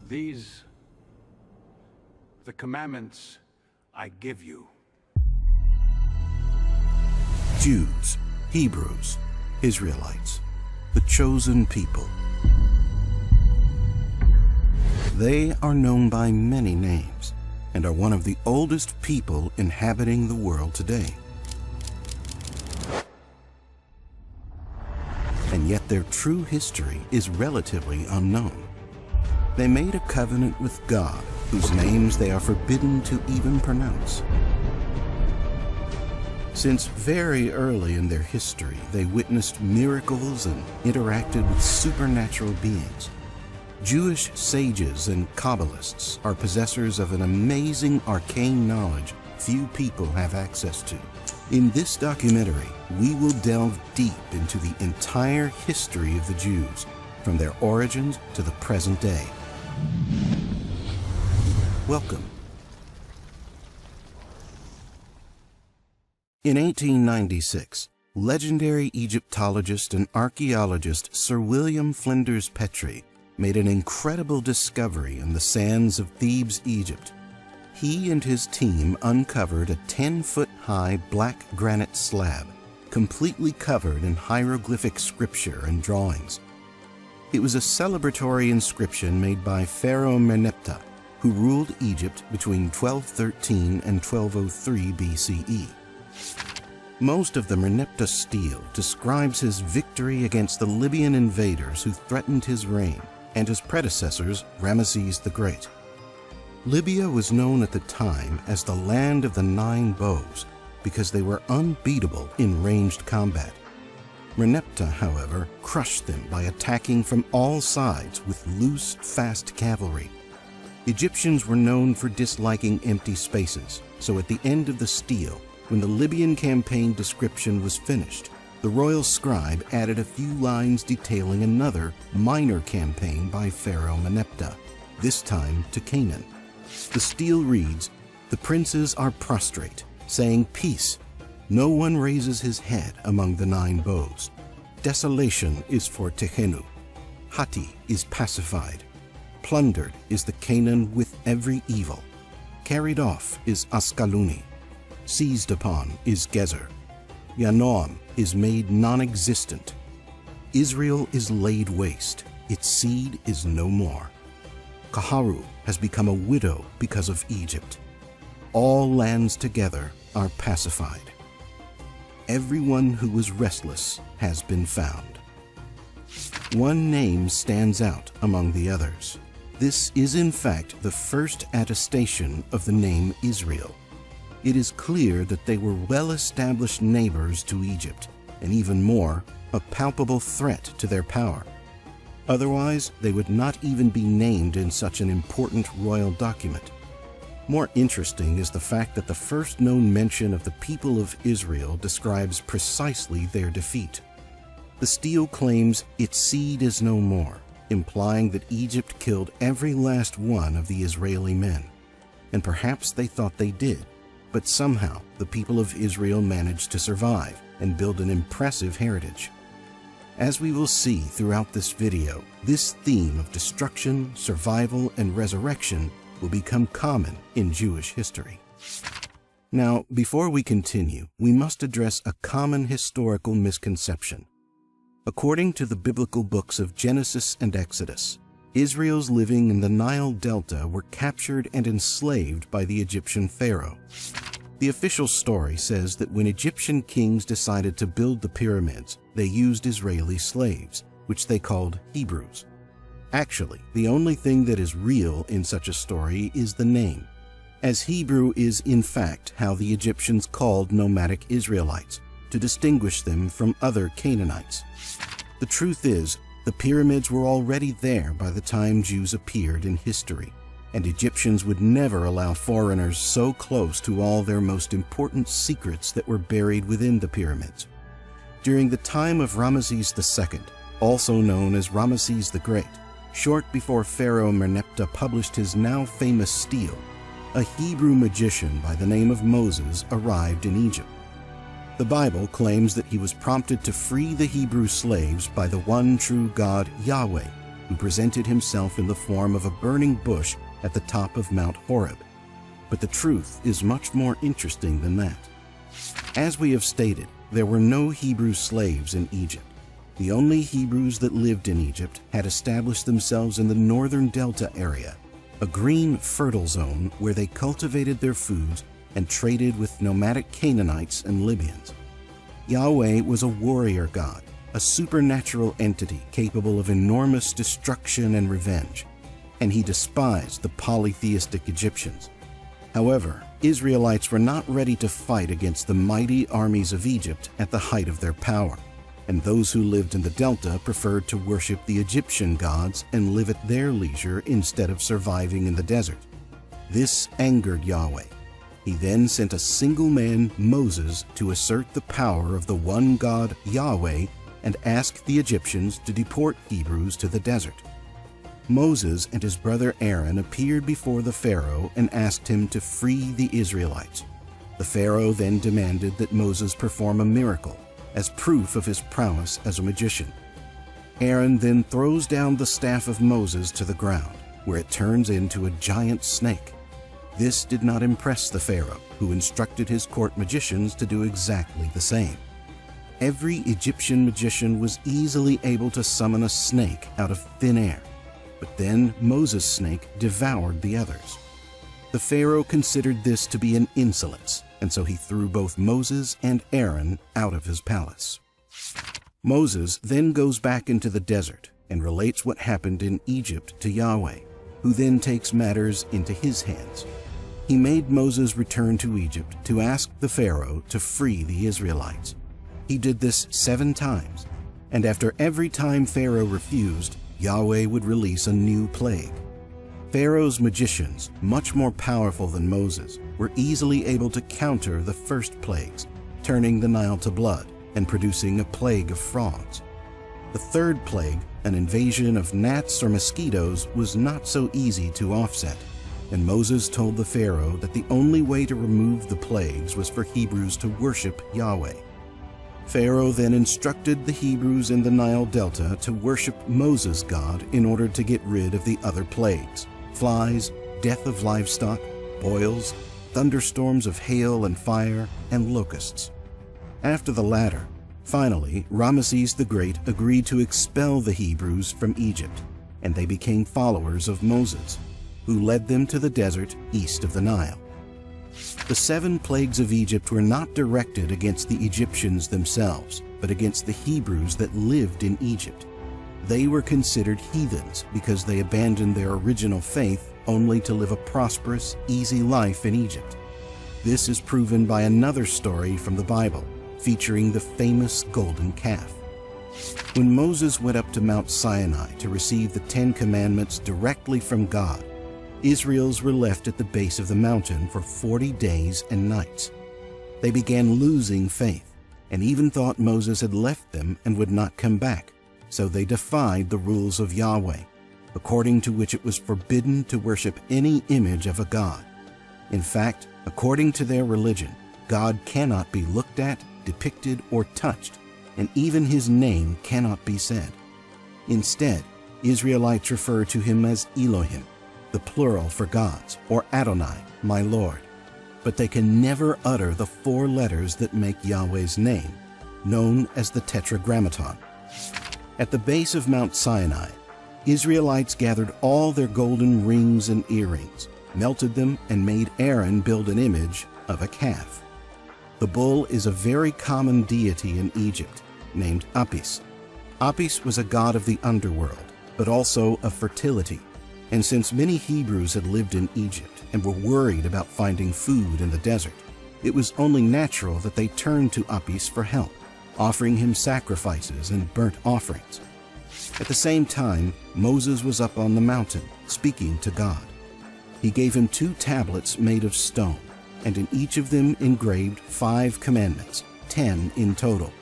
These, the commandments I give you. Jews, Hebrews, Israelites, the chosen people. They are known by many names and are one of the oldest people inhabiting the world today. And yet their true history is relatively unknown. They made a covenant with God, whose names they are forbidden to even pronounce. Since very early in their history, they witnessed miracles and interacted with supernatural beings. Jewish sages and Kabbalists are possessors of an amazing arcane knowledge few people have access to. In this documentary, we will delve deep into the entire history of the Jews, from their origins to the present day. Welcome. In 1896, legendary Egyptologist and archaeologist Sir William Flinders Petrie made an incredible discovery in the sands of Thebes, Egypt. He and his team uncovered a 10-foot-high black granite slab, completely covered in hieroglyphic scripture and drawings. It was a celebratory inscription made by Pharaoh Merneptah, who ruled Egypt between 1213 and 1203 BCE. Most of the Merneptah Stele describes his victory against the Libyan invaders who threatened his reign, and his predecessors, Ramesses the Great. Libya was known at the time as the land of the 9 bows because they were unbeatable in ranged combat. Merneptah, however, crushed them by attacking from all sides with loose, fast cavalry. Egyptians were known for disliking empty spaces, so at the end of the stele, when the Libyan campaign description was finished, the royal scribe added a few lines detailing another, minor campaign by Pharaoh Merneptah, this time to Canaan. The stele reads, "The princes are prostrate, saying peace. No one raises his head among the 9 bows. Desolation is for Tehenu. Hatti is pacified. Plundered is the Canaan with every evil. Carried off is Askaluni. Seized upon is Gezer. Yanoam is made non-existent. Israel is laid waste. Its seed is no more. Kaharu has become a widow because of Egypt. All lands together are pacified. Everyone who was restless has been found." One name stands out among the others. This is in fact the first attestation of the name Israel. It is clear that they were well-established neighbors to Egypt, and even more, a palpable threat to their power. Otherwise, they would not even be named in such an important royal document. More interesting is the fact that the first known mention of the people of Israel describes precisely their defeat. The stele claims its seed is no more, implying that Egypt killed every last one of the Israeli men. And perhaps they thought they did, but somehow the people of Israel managed to survive and build an impressive heritage. As we will see throughout this video, this theme of destruction, survival, and resurrection will become common in Jewish history. Now, before we continue, we must address a common historical misconception. According to the biblical books of Genesis and Exodus, Israel's living in the Nile Delta were captured and enslaved by the Egyptian Pharaoh. The official story says that when Egyptian kings decided to build the pyramids, they used Israeli slaves, which they called Hebrews. Actually, the only thing that is real in such a story is the name, as Hebrew is in fact how the Egyptians called nomadic Israelites, to distinguish them from other Canaanites. The truth is, the pyramids were already there by the time Jews appeared in history, and Egyptians would never allow foreigners so close to all their most important secrets that were buried within the pyramids. During the time of Ramesses II, also known as Ramesses the Great, short before Pharaoh Merneptah published his now famous stele, a Hebrew magician by the name of Moses arrived in Egypt. The Bible claims that he was prompted to free the Hebrew slaves by the one true God, Yahweh, who presented himself in the form of a burning bush at the top of Mount Horeb. But the truth is much more interesting than that. As we have stated, there were no Hebrew slaves in Egypt. The only Hebrews that lived in Egypt had established themselves in the northern delta area, a green, fertile zone where they cultivated their foods and traded with nomadic Canaanites and Libyans. Yahweh was a warrior god, a supernatural entity capable of enormous destruction and revenge, and he despised the polytheistic Egyptians. However, Israelites were not ready to fight against the mighty armies of Egypt at the height of their power, and those who lived in the delta preferred to worship the Egyptian gods and live at their leisure instead of surviving in the desert. This angered Yahweh. He then sent a single man, Moses, to assert the power of the one God, Yahweh, and asked the Egyptians to deport Hebrews to the desert. Moses and his brother Aaron appeared before the Pharaoh and asked him to free the Israelites. The Pharaoh then demanded that Moses perform a miracle as proof of his prowess as a magician. Aaron then throws down the staff of Moses to the ground, where it turns into a giant snake. This did not impress the Pharaoh, who instructed his court magicians to do exactly the same. Every Egyptian magician was easily able to summon a snake out of thin air, but then Moses' snake devoured the others. The Pharaoh considered this to be an insolence, and so he threw both Moses and Aaron out of his palace. Moses then goes back into the desert and relates what happened in Egypt to Yahweh, who then takes matters into his hands. He made Moses return to Egypt to ask the Pharaoh to free the Israelites. He did this 7 times, and after every time Pharaoh refused, Yahweh would release a new plague. Pharaoh's magicians, much more powerful than Moses, were easily able to counter the first plagues, turning the Nile to blood and producing a plague of frogs. The third plague, an invasion of gnats or mosquitoes, was not so easy to offset, and Moses told the Pharaoh that the only way to remove the plagues was for Hebrews to worship Yahweh. Pharaoh then instructed the Hebrews in the Nile Delta to worship Moses' God in order to get rid of the other plagues: flies, death of livestock, boils, thunderstorms of hail and fire, and locusts. After the latter, finally, Ramesses the Great agreed to expel the Hebrews from Egypt, and they became followers of Moses, who led them to the desert east of the Nile. The 7 plagues of Egypt were not directed against the Egyptians themselves, but against the Hebrews that lived in Egypt. They were considered heathens because they abandoned their original faith only to live a prosperous, easy life in Egypt. This is proven by another story from the Bible, featuring the famous golden calf. When Moses went up to Mount Sinai to receive the 10 Commandments directly from God, Israels were left at the base of the mountain for 40 days and nights. They began losing faith, and even thought Moses had left them and would not come back, so they defied the rules of Yahweh, according to which it was forbidden to worship any image of a god. In fact, according to their religion, God cannot be looked at, depicted, or touched, and even his name cannot be said. Instead, Israelites refer to him as Elohim, the plural for gods, or Adonai, my Lord. But they can never utter the 4 letters that make Yahweh's name, known as the Tetragrammaton. At the base of Mount Sinai, Israelites gathered all their golden rings and earrings, melted them, and made Aaron build an image of a calf. The bull is a very common deity in Egypt, named Apis. Apis was a god of the underworld, but also of fertility. And since many Hebrews had lived in Egypt and were worried about finding food in the desert, it was only natural that they turned to Apis for help, offering him sacrifices and burnt offerings. At the same time, Moses was up on the mountain, speaking to God. He gave him 2 tablets made of stone, and in each of them engraved 5 commandments, 10 in total.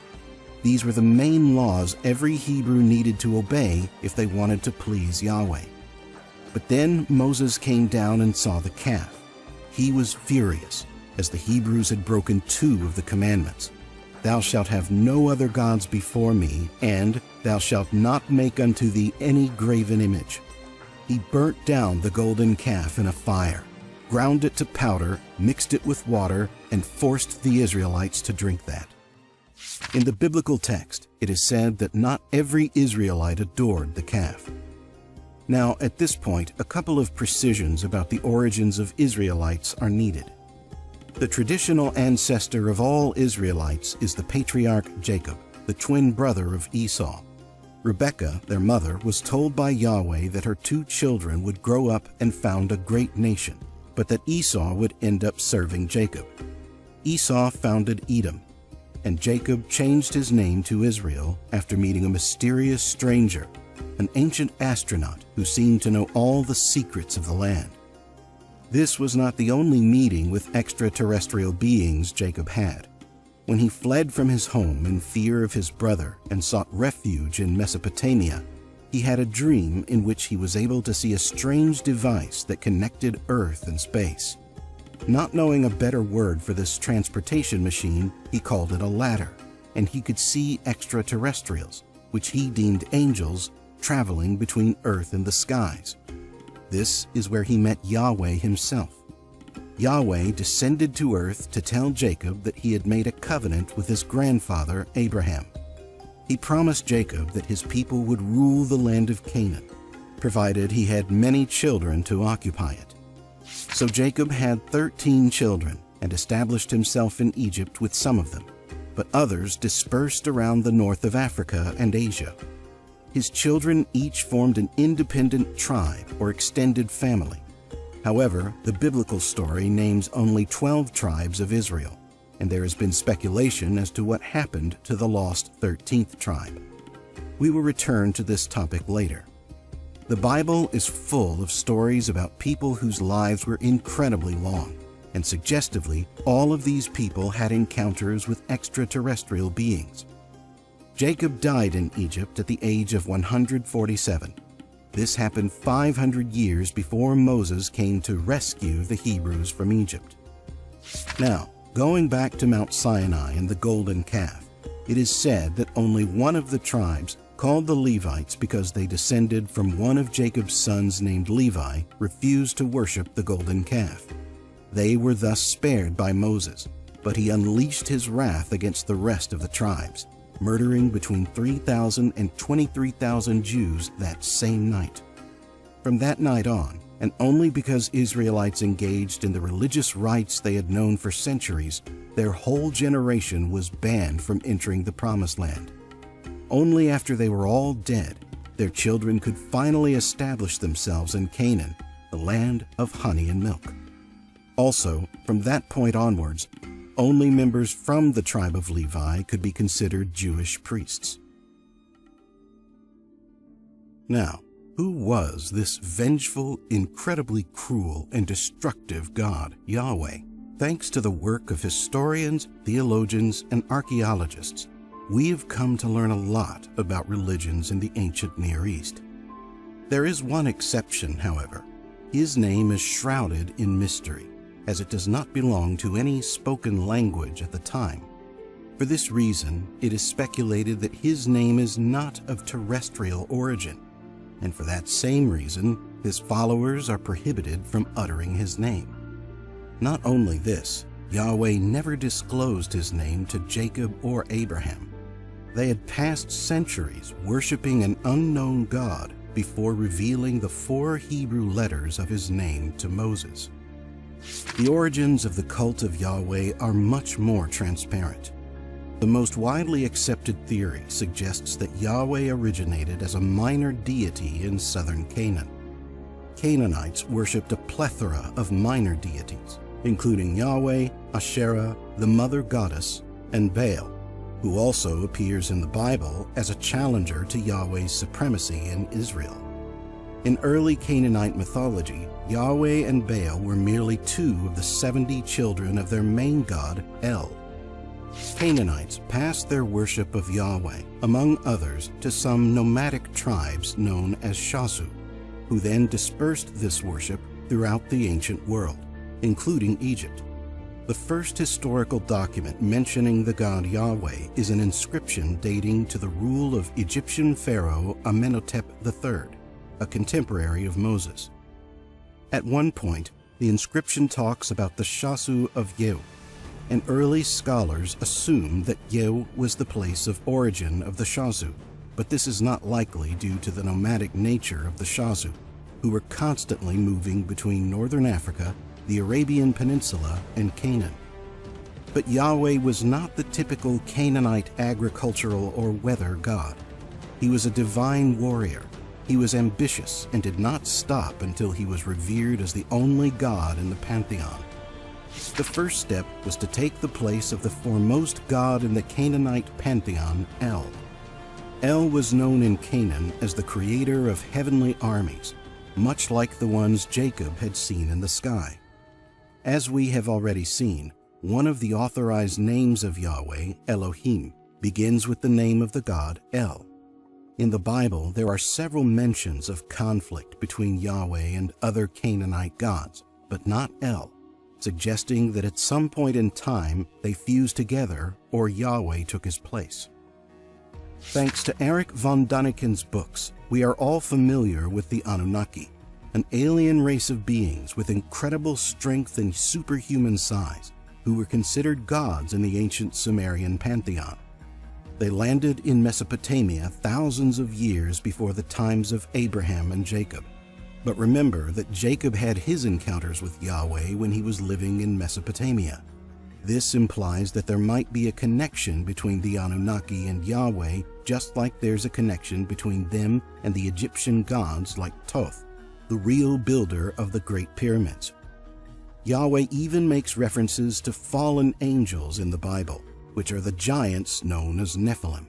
These were the main laws every Hebrew needed to obey if they wanted to please Yahweh. But then Moses came down and saw the calf. He was furious, as the Hebrews had broken 2 of the commandments. Thou shalt have no other gods before me, and thou shalt not make unto thee any graven image. He burnt down the golden calf in a fire, ground it to powder, mixed it with water, and forced the Israelites to drink that. In the biblical text, it is said that not every Israelite adored the calf. Now, at this point, a couple of precisions about the origins of Israelites are needed. The traditional ancestor of all Israelites is the patriarch Jacob, the twin brother of Esau. Rebekah, their mother, was told by Yahweh that her 2 children would grow up and found a great nation, but that Esau would end up serving Jacob. Esau founded Edom, and Jacob changed his name to Israel after meeting a mysterious stranger, an ancient astronaut who seemed to know all the secrets of the land. This was not the only meeting with extraterrestrial beings Jacob had. When he fled from his home in fear of his brother and sought refuge in Mesopotamia, he had a dream in which he was able to see a strange device that connected Earth and space. Not knowing a better word for this transportation machine, he called it a ladder, and he could see extraterrestrials, which he deemed angels, traveling between Earth and the skies. This is where he met Yahweh himself. Yahweh descended to earth to tell Jacob that he had made a covenant with his grandfather Abraham. He promised Jacob that his people would rule the land of Canaan, provided he had many children to occupy it. So Jacob had 13 children and established himself in Egypt with some of them, but others dispersed around the north of Africa and Asia. His children each formed an independent tribe or extended family. However, the biblical story names only 12 tribes of Israel, and there has been speculation as to what happened to the lost 13th tribe. We will return to this topic later. The Bible is full of stories about people whose lives were incredibly long, and suggestively, all of these people had encounters with extraterrestrial beings. Jacob died in Egypt at the age of 147. This happened 500 years before Moses came to rescue the Hebrews from Egypt. Now, going back to Mount Sinai and the golden calf, it is said that only one of the tribes, called the Levites because they descended from one of Jacob's sons named Levi, refused to worship the golden calf. They were thus spared by Moses, but he unleashed his wrath against the rest of the tribes, murdering between 3,000 and 23,000 Jews that same night. From that night on, and only because Israelites engaged in the religious rites they had known for centuries, their whole generation was banned from entering the Promised Land. Only after they were all dead, their children could finally establish themselves in Canaan, the land of honey and milk. Also, from that point onwards, only members from the tribe of Levi could be considered Jewish priests. Now, who was this vengeful, incredibly cruel, and destructive God, Yahweh? Thanks to the work of historians, theologians, and archaeologists, we have come to learn a lot about religions in the ancient Near East. There is one exception, however. His name is shrouded in mystery, as it does not belong to any spoken language at the time. For this reason, it is speculated that his name is not of terrestrial origin, and for that same reason, his followers are prohibited from uttering his name. Not only this, Yahweh never disclosed his name to Jacob or Abraham. They had passed centuries worshiping an unknown God before revealing the 4 Hebrew letters of his name to Moses. The origins of the cult of Yahweh are much more transparent. The most widely accepted theory suggests that Yahweh originated as a minor deity in southern Canaan. Canaanites worshipped a plethora of minor deities, including Yahweh, Asherah, the mother goddess, and Baal, who also appears in the Bible as a challenger to Yahweh's supremacy in Israel. In early Canaanite mythology, Yahweh and Baal were merely 2 of the 70 children of their main god, El. Canaanites passed their worship of Yahweh, among others, to some nomadic tribes known as Shasu, who then dispersed this worship throughout the ancient world, including Egypt. The first historical document mentioning the god Yahweh is an inscription dating to the rule of Egyptian Pharaoh Amenhotep III, a contemporary of Moses. At one point, the inscription talks about the Shasu of Yehu, and early scholars assume that Yehu was the place of origin of the Shasu, but this is not likely due to the nomadic nature of the Shasu, who were constantly moving between northern Africa, the Arabian Peninsula, and Canaan. But Yahweh was not the typical Canaanite agricultural or weather god. He was a divine warrior. He was ambitious and did not stop until he was revered as the only god in the pantheon. The first step was to take the place of the foremost god in the Canaanite pantheon, El. El was known in Canaan as the creator of heavenly armies, much like the ones Jacob had seen in the sky. As we have already seen, one of the authorized names of Yahweh, Elohim, begins with the name of the god El. In the Bible, there are several mentions of conflict between Yahweh and other Canaanite gods, but not El, suggesting that at some point in time they fused together or Yahweh took his place. Thanks to Eric von Daniken's books, we are all familiar with the Anunnaki, an alien race of beings with incredible strength and superhuman size, who were considered gods in the ancient Sumerian pantheon. They landed in Mesopotamia thousands of years before the times of Abraham and Jacob. But remember that Jacob had his encounters with Yahweh when he was living in Mesopotamia. This implies that there might be a connection between the Anunnaki and Yahweh, just like there's a connection between them and the Egyptian gods like Thoth, the real builder of the Great Pyramids. Yahweh even makes references to fallen angels in the Bible, which are the giants known as Nephilim.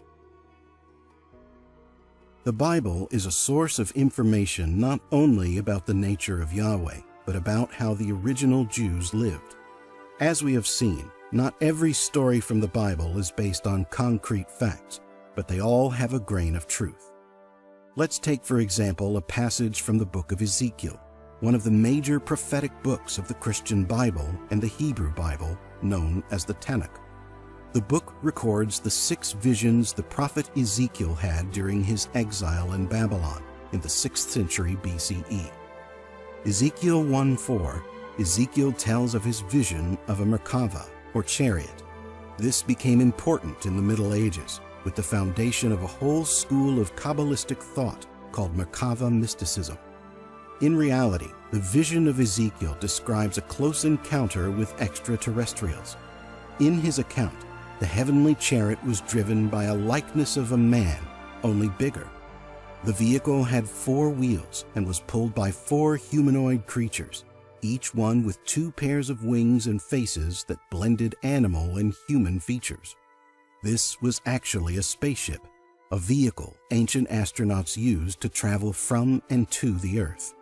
The Bible is a source of information not only about the nature of Yahweh, but about how the original Jews lived. As we have seen, not every story from the Bible is based on concrete facts, but they all have a grain of truth. Let's take, for example, a passage from the book of Ezekiel, one of the major prophetic books of the Christian Bible and the Hebrew Bible, known as the Tanakh. The book records the 6 visions the prophet Ezekiel had during his exile in Babylon in the 6th century BCE. Ezekiel 1:4, Ezekiel tells of his vision of a Merkava, or chariot. This became important in the Middle Ages, with the foundation of a whole school of Kabbalistic thought called Merkava mysticism. In reality, the vision of Ezekiel describes a close encounter with extraterrestrials. In his account, the heavenly chariot was driven by a likeness of a man, only bigger. The vehicle had 4 wheels and was pulled by 4 humanoid creatures, each one with 2 pairs of wings and faces that blended animal and human features. This was actually a spaceship, a vehicle ancient astronauts used to travel from and to the Earth.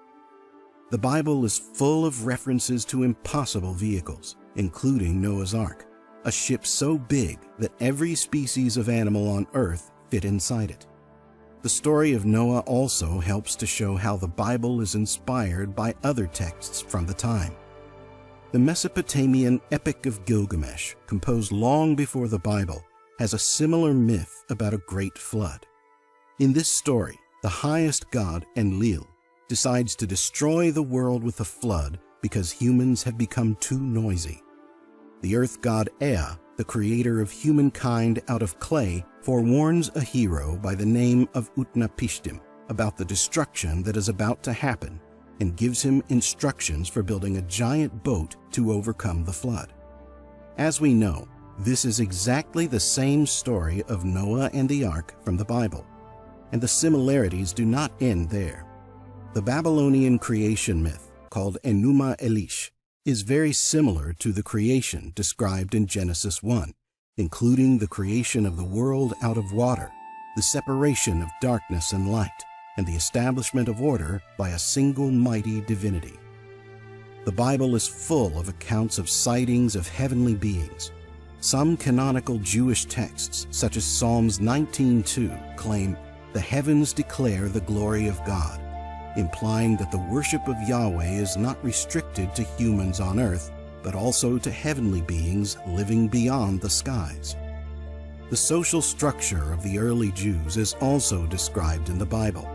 The Bible is full of references to impossible vehicles, including Noah's Ark, a ship so big that every species of animal on Earth fit inside it. The story of Noah also helps to show how the Bible is inspired by other texts from the time. The Mesopotamian Epic of Gilgamesh, composed long before the Bible, has a similar myth about a great flood. In this story, the highest god, Enlil, decides to destroy the world with a flood because humans have become too noisy. The earth god Ea, the creator of humankind out of clay, forewarns a hero by the name of Utnapishtim about the destruction that is about to happen and gives him instructions for building a giant boat to overcome the flood. As we know, this is exactly the same story of Noah and the Ark from the Bible, and the similarities do not end there. The Babylonian creation myth, called Enuma Elish, is very similar to the creation described in Genesis 1, including the creation of the world out of water, the separation of darkness and light, and the establishment of order by a single mighty divinity. The Bible is full of accounts of sightings of heavenly beings. Some canonical Jewish texts, such as Psalms 19:2, claim, "The heavens declare the glory of God," implying that the worship of Yahweh is not restricted to humans on earth, but also to heavenly beings living beyond the skies. The social structure of the early Jews is also described in the Bible.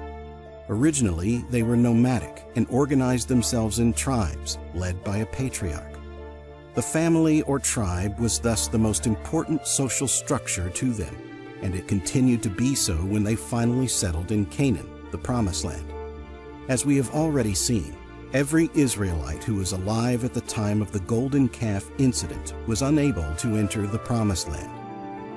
Originally, they were nomadic and organized themselves in tribes, led by a patriarch. The family or tribe was thus the most important social structure to them, and it continued to be so when they finally settled in Canaan, the Promised Land. As we have already seen, every Israelite who was alive at the time of the Golden Calf incident was unable to enter the Promised Land.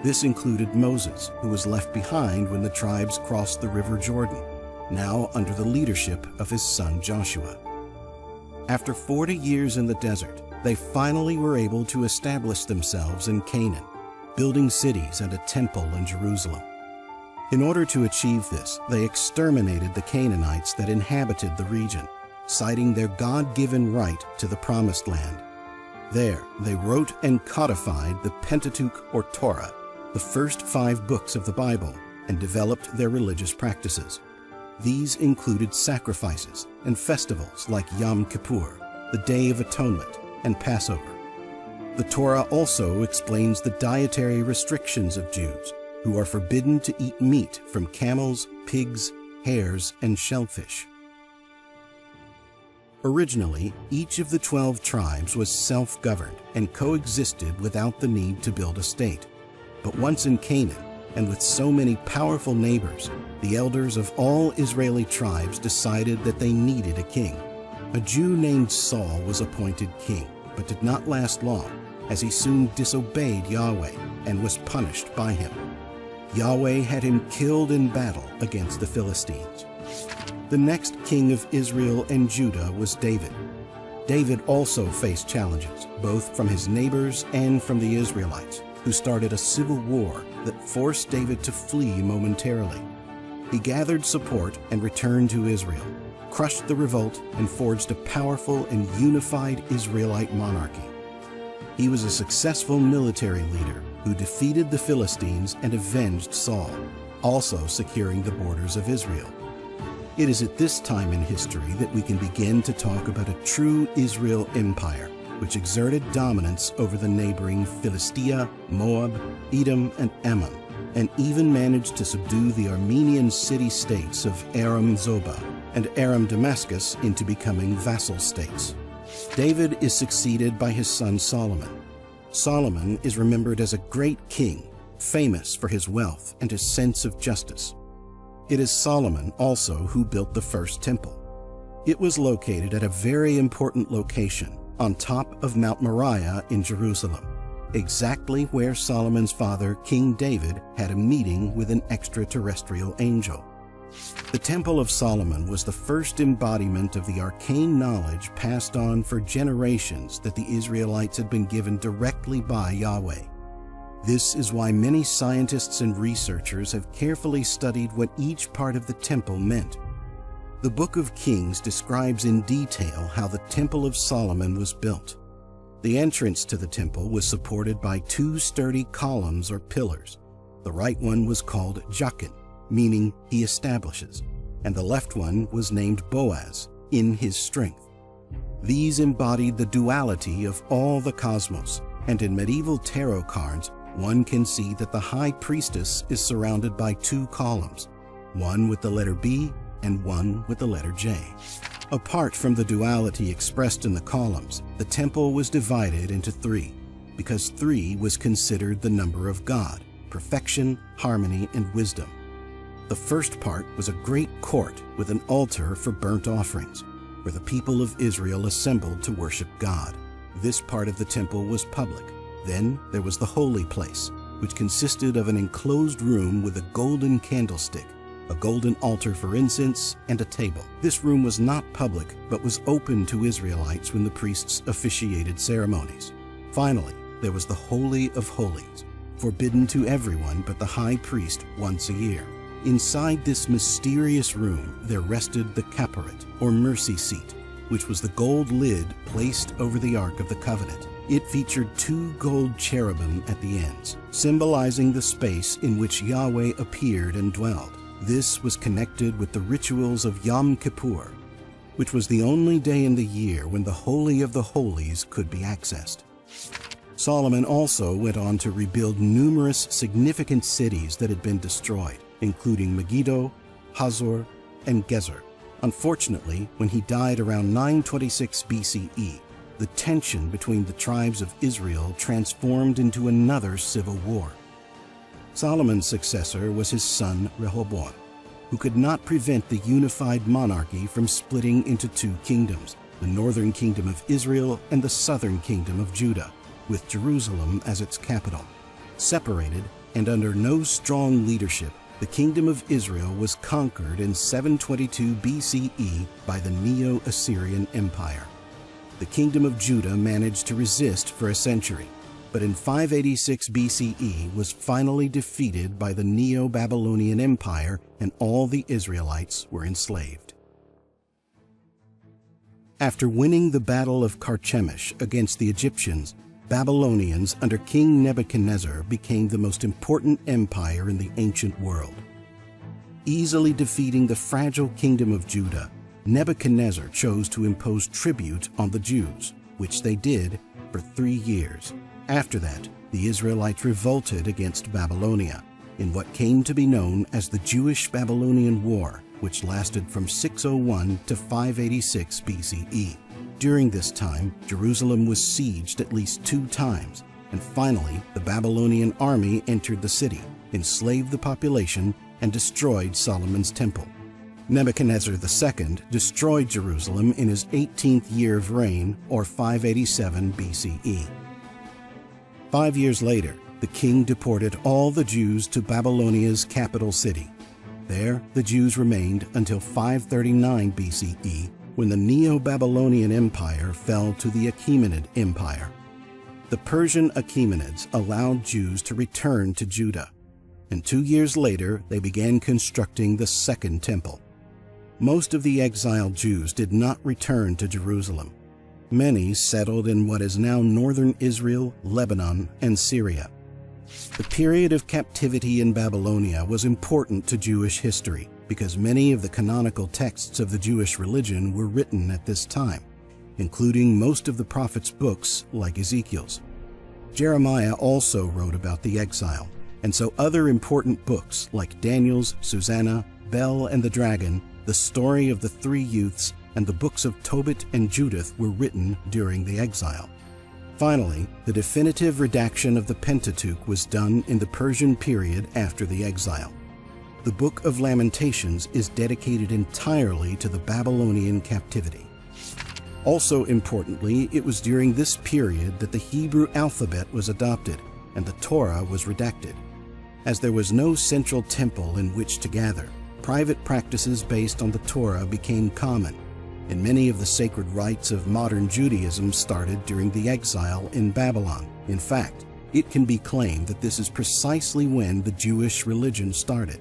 This included Moses, who was left behind when the tribes crossed the River Jordan, now under the leadership of his son Joshua. After 40 years in the desert, they finally were able to establish themselves in Canaan, building cities and a temple in Jerusalem. In order to achieve this, they exterminated the Canaanites that inhabited the region, citing their God-given right to the Promised Land. There, they wrote and codified the Pentateuch or Torah, the first 5 books of the Bible, and developed their religious practices. These included sacrifices and festivals like Yom Kippur, the Day of Atonement, and Passover. The Torah also explains the dietary restrictions of Jews, who are forbidden to eat meat from camels, pigs, hares, and shellfish. Originally, each of the 12 tribes was self-governed and coexisted without the need to build a state. But once in Canaan, and with so many powerful neighbors, the elders of all Israeli tribes decided that they needed a king. A Jew named Saul was appointed king, but did not last long, as he soon disobeyed Yahweh and was punished by him. Yahweh had him killed in battle against the Philistines. The next king of Israel and Judah was David. David also faced challenges, both from his neighbors and from the Israelites, who started a civil war that forced David to flee momentarily. He gathered support and returned to Israel, crushed the revolt, and forged a powerful and unified Israelite monarchy. He was a successful military leader who defeated the Philistines and avenged Saul, also securing the borders of Israel. It is at this time in history that we can begin to talk about a true Israel empire, which exerted dominance over the neighboring Philistia, Moab, Edom, and Ammon, and even managed to subdue the Armenian city-states of Aram Zobah and Aram Damascus into becoming vassal states. David is succeeded by his son Solomon. Solomon is remembered as a great king, famous for his wealth and his sense of justice. It is Solomon also who built the first temple. It was located at a very important location on top of Mount Moriah in Jerusalem, exactly where Solomon's father, King David, had a meeting with an extraterrestrial angel. The Temple of Solomon was the first embodiment of the arcane knowledge passed on for generations that the Israelites had been given directly by Yahweh. This is why many scientists and researchers have carefully studied what each part of the temple meant. The Book of Kings describes in detail how the Temple of Solomon was built. The entrance to the temple was supported by 2 sturdy columns or pillars. The right one was called Jachin, meaning he establishes, and the left one was named Boaz, in his strength. These embodied the duality of all the cosmos, and in medieval tarot cards, one can see that the high priestess is surrounded by 2 columns, one with the letter B and one with the letter J. Apart from the duality expressed in the columns, the temple was divided into 3, because 3 was considered the number of God, perfection, harmony, and wisdom. The first part was a great court with an altar for burnt offerings, where the people of Israel assembled to worship God. This part of the temple was public. Then there was the holy place, which consisted of an enclosed room with a golden candlestick, a golden altar for incense, and a table. This room was not public, but was open to Israelites when the priests officiated ceremonies. Finally, there was the Holy of Holies, forbidden to everyone but the high priest once a year. Inside this mysterious room, there rested the Kaparet, or mercy seat, which was the gold lid placed over the Ark of the Covenant. It featured 2 gold cherubim at the ends, symbolizing the space in which Yahweh appeared and dwelled. This was connected with the rituals of Yom Kippur. which was the only day in the year when the Holy of the Holies could be accessed. Solomon also went on to rebuild numerous significant cities that had been destroyed, including Megiddo, Hazor, and Gezer. Unfortunately, when he died around 926 BCE, the tension between the tribes of Israel transformed into another civil war. Solomon's successor was his son Rehoboam, who could not prevent the unified monarchy from splitting into two kingdoms, the northern kingdom of Israel and the southern kingdom of Judah, with Jerusalem as its capital. Separated and under no strong leadership, the kingdom of Israel was conquered in 722 BCE by the Neo-Assyrian Empire. The kingdom of Judah managed to resist for a century, but in 586 BCE was finally defeated by the Neo-Babylonian Empire, and all the Israelites were enslaved. After winning the Battle of Carchemish against the Egyptians, Babylonians under King Nebuchadnezzar became the most important empire in the ancient world. Easily defeating the fragile kingdom of Judah, Nebuchadnezzar chose to impose tribute on the Jews, which they did for 3 years. After that, the Israelites revolted against Babylonia in what came to be known as the Jewish-Babylonian War, which lasted from 601 to 586 BCE. During this time, Jerusalem was sieged at least 2 times, and finally the Babylonian army entered the city, enslaved the population, and destroyed Solomon's temple. Nebuchadnezzar II destroyed Jerusalem in his 18th year of reign, or 587 BCE. 5 years later, the king deported all the Jews to Babylonia's capital city. There, the Jews remained until 539 BCE, when the Neo-Babylonian Empire fell to the Achaemenid Empire. The Persian Achaemenids allowed Jews to return to Judah, and 2 years later they began constructing the Second Temple. Most of the exiled Jews did not return to Jerusalem. Many settled in what is now northern Israel, Lebanon, and Syria. The period of captivity in Babylonia was important to Jewish history because many of the canonical texts of the Jewish religion were written at this time, including most of the prophets' books like Ezekiel's. Jeremiah also wrote about the exile, and so other important books like Daniel's Susanna, Bel and the Dragon, the story of the 3 youths, and the books of Tobit and Judith were written during the exile. Finally, the definitive redaction of the Pentateuch was done in the Persian period after the exile. The Book of Lamentations is dedicated entirely to the Babylonian captivity. Also importantly, it was during this period that the Hebrew alphabet was adopted and the Torah was redacted. As there was no central temple in which to gather, private practices based on the Torah became common, and many of the sacred rites of modern Judaism started during the exile in Babylon. In fact, it can be claimed that this is precisely when the Jewish religion started.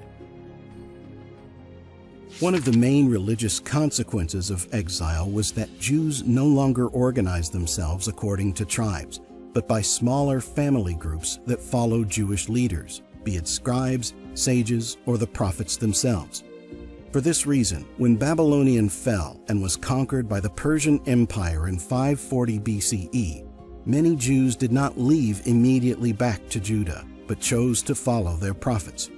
One of the main religious consequences of exile was that Jews no longer organized themselves according to tribes, but by smaller family groups that followed Jewish leaders, be it scribes, sages, or the prophets themselves. For this reason, when Babylonian fell and was conquered by the Persian Empire in 540 BCE, many Jews did not leave immediately back to Judah, but chose to follow their prophets.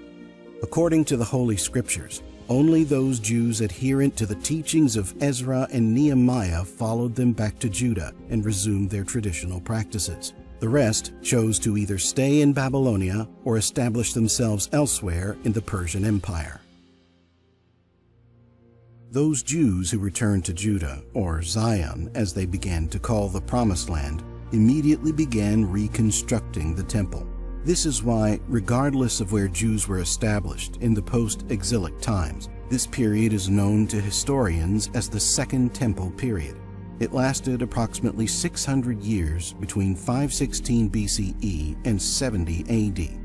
According to the Holy Scriptures, only those Jews adherent to the teachings of Ezra and Nehemiah followed them back to Judah and resumed their traditional practices. The rest chose to either stay in Babylonia or establish themselves elsewhere in the Persian Empire. Those Jews who returned to Judah, or Zion as they began to call the Promised Land, immediately began reconstructing the temple. This is why, regardless of where Jews were established in the post-exilic times, this period is known to historians as the Second Temple period. It lasted approximately 600 years between 516 BCE and 70 AD,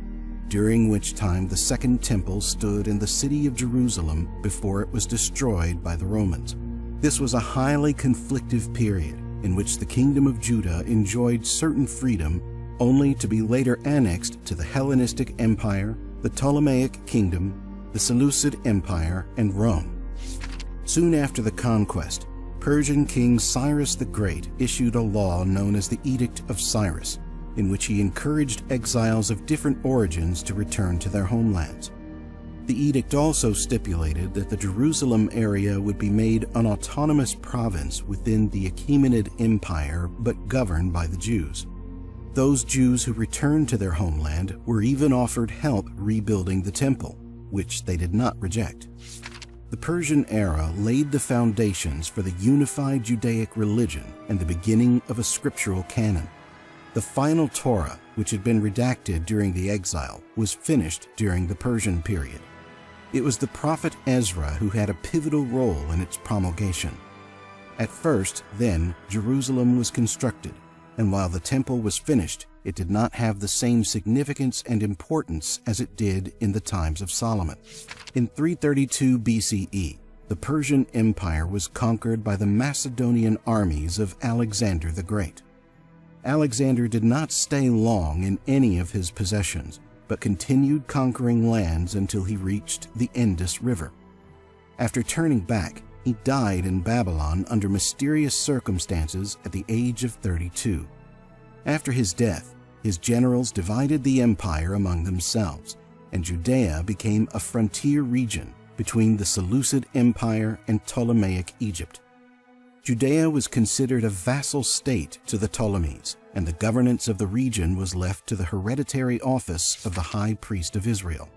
during which time the Second Temple stood in the city of Jerusalem before it was destroyed by the Romans. This was a highly conflictive period in which the Kingdom of Judah enjoyed certain freedom only to be later annexed to the Hellenistic Empire, the Ptolemaic Kingdom, the Seleucid Empire, and Rome. Soon after the conquest, Persian King Cyrus the Great issued a law known as the Edict of Cyrus, in which he encouraged exiles of different origins to return to their homelands. The edict also stipulated that the Jerusalem area would be made an autonomous province within the Achaemenid Empire, but governed by the Jews. Those Jews who returned to their homeland were even offered help rebuilding the temple, which they did not reject. The Persian era laid the foundations for the unified Judaic religion and the beginning of a scriptural canon. The final Torah, which had been redacted during the exile, was finished during the Persian period. It was the prophet Ezra who had a pivotal role in its promulgation. At first, then, Jerusalem was constructed, and while the temple was finished, it did not have the same significance and importance as it did in the times of Solomon. In 332 BCE, the Persian Empire was conquered by the Macedonian armies of Alexander the Great. Alexander did not stay long in any of his possessions, but continued conquering lands until he reached the Indus River. After turning back, he died in Babylon under mysterious circumstances at the age of 32. After his death, his generals divided the empire among themselves, and Judea became a frontier region between the Seleucid Empire and Ptolemaic Egypt. Judea was considered a vassal state to the Ptolemies, and the governance of the region was left to the hereditary office of the High Priest of Israel.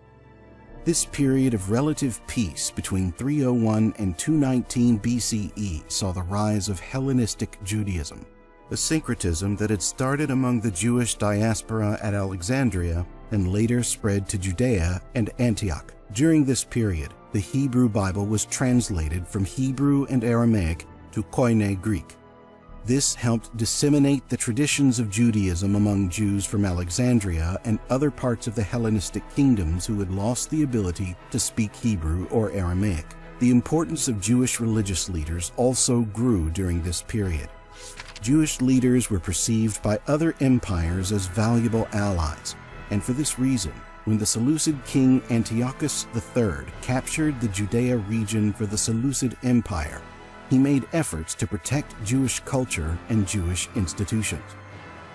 This period of relative peace between 301 and 219 BCE saw the rise of Hellenistic Judaism, a syncretism that had started among the Jewish diaspora at Alexandria and later spread to Judea and Antioch. During this period, the Hebrew Bible was translated from Hebrew and Aramaic to Koine Greek. This helped disseminate the traditions of Judaism among Jews from Alexandria and other parts of the Hellenistic kingdoms who had lost the ability to speak Hebrew or Aramaic. The importance of Jewish religious leaders also grew during this period. Jewish leaders were perceived by other empires as valuable allies, and for this reason, when the Seleucid king Antiochus III captured the Judea region for the Seleucid Empire, he made efforts to protect Jewish culture and Jewish institutions.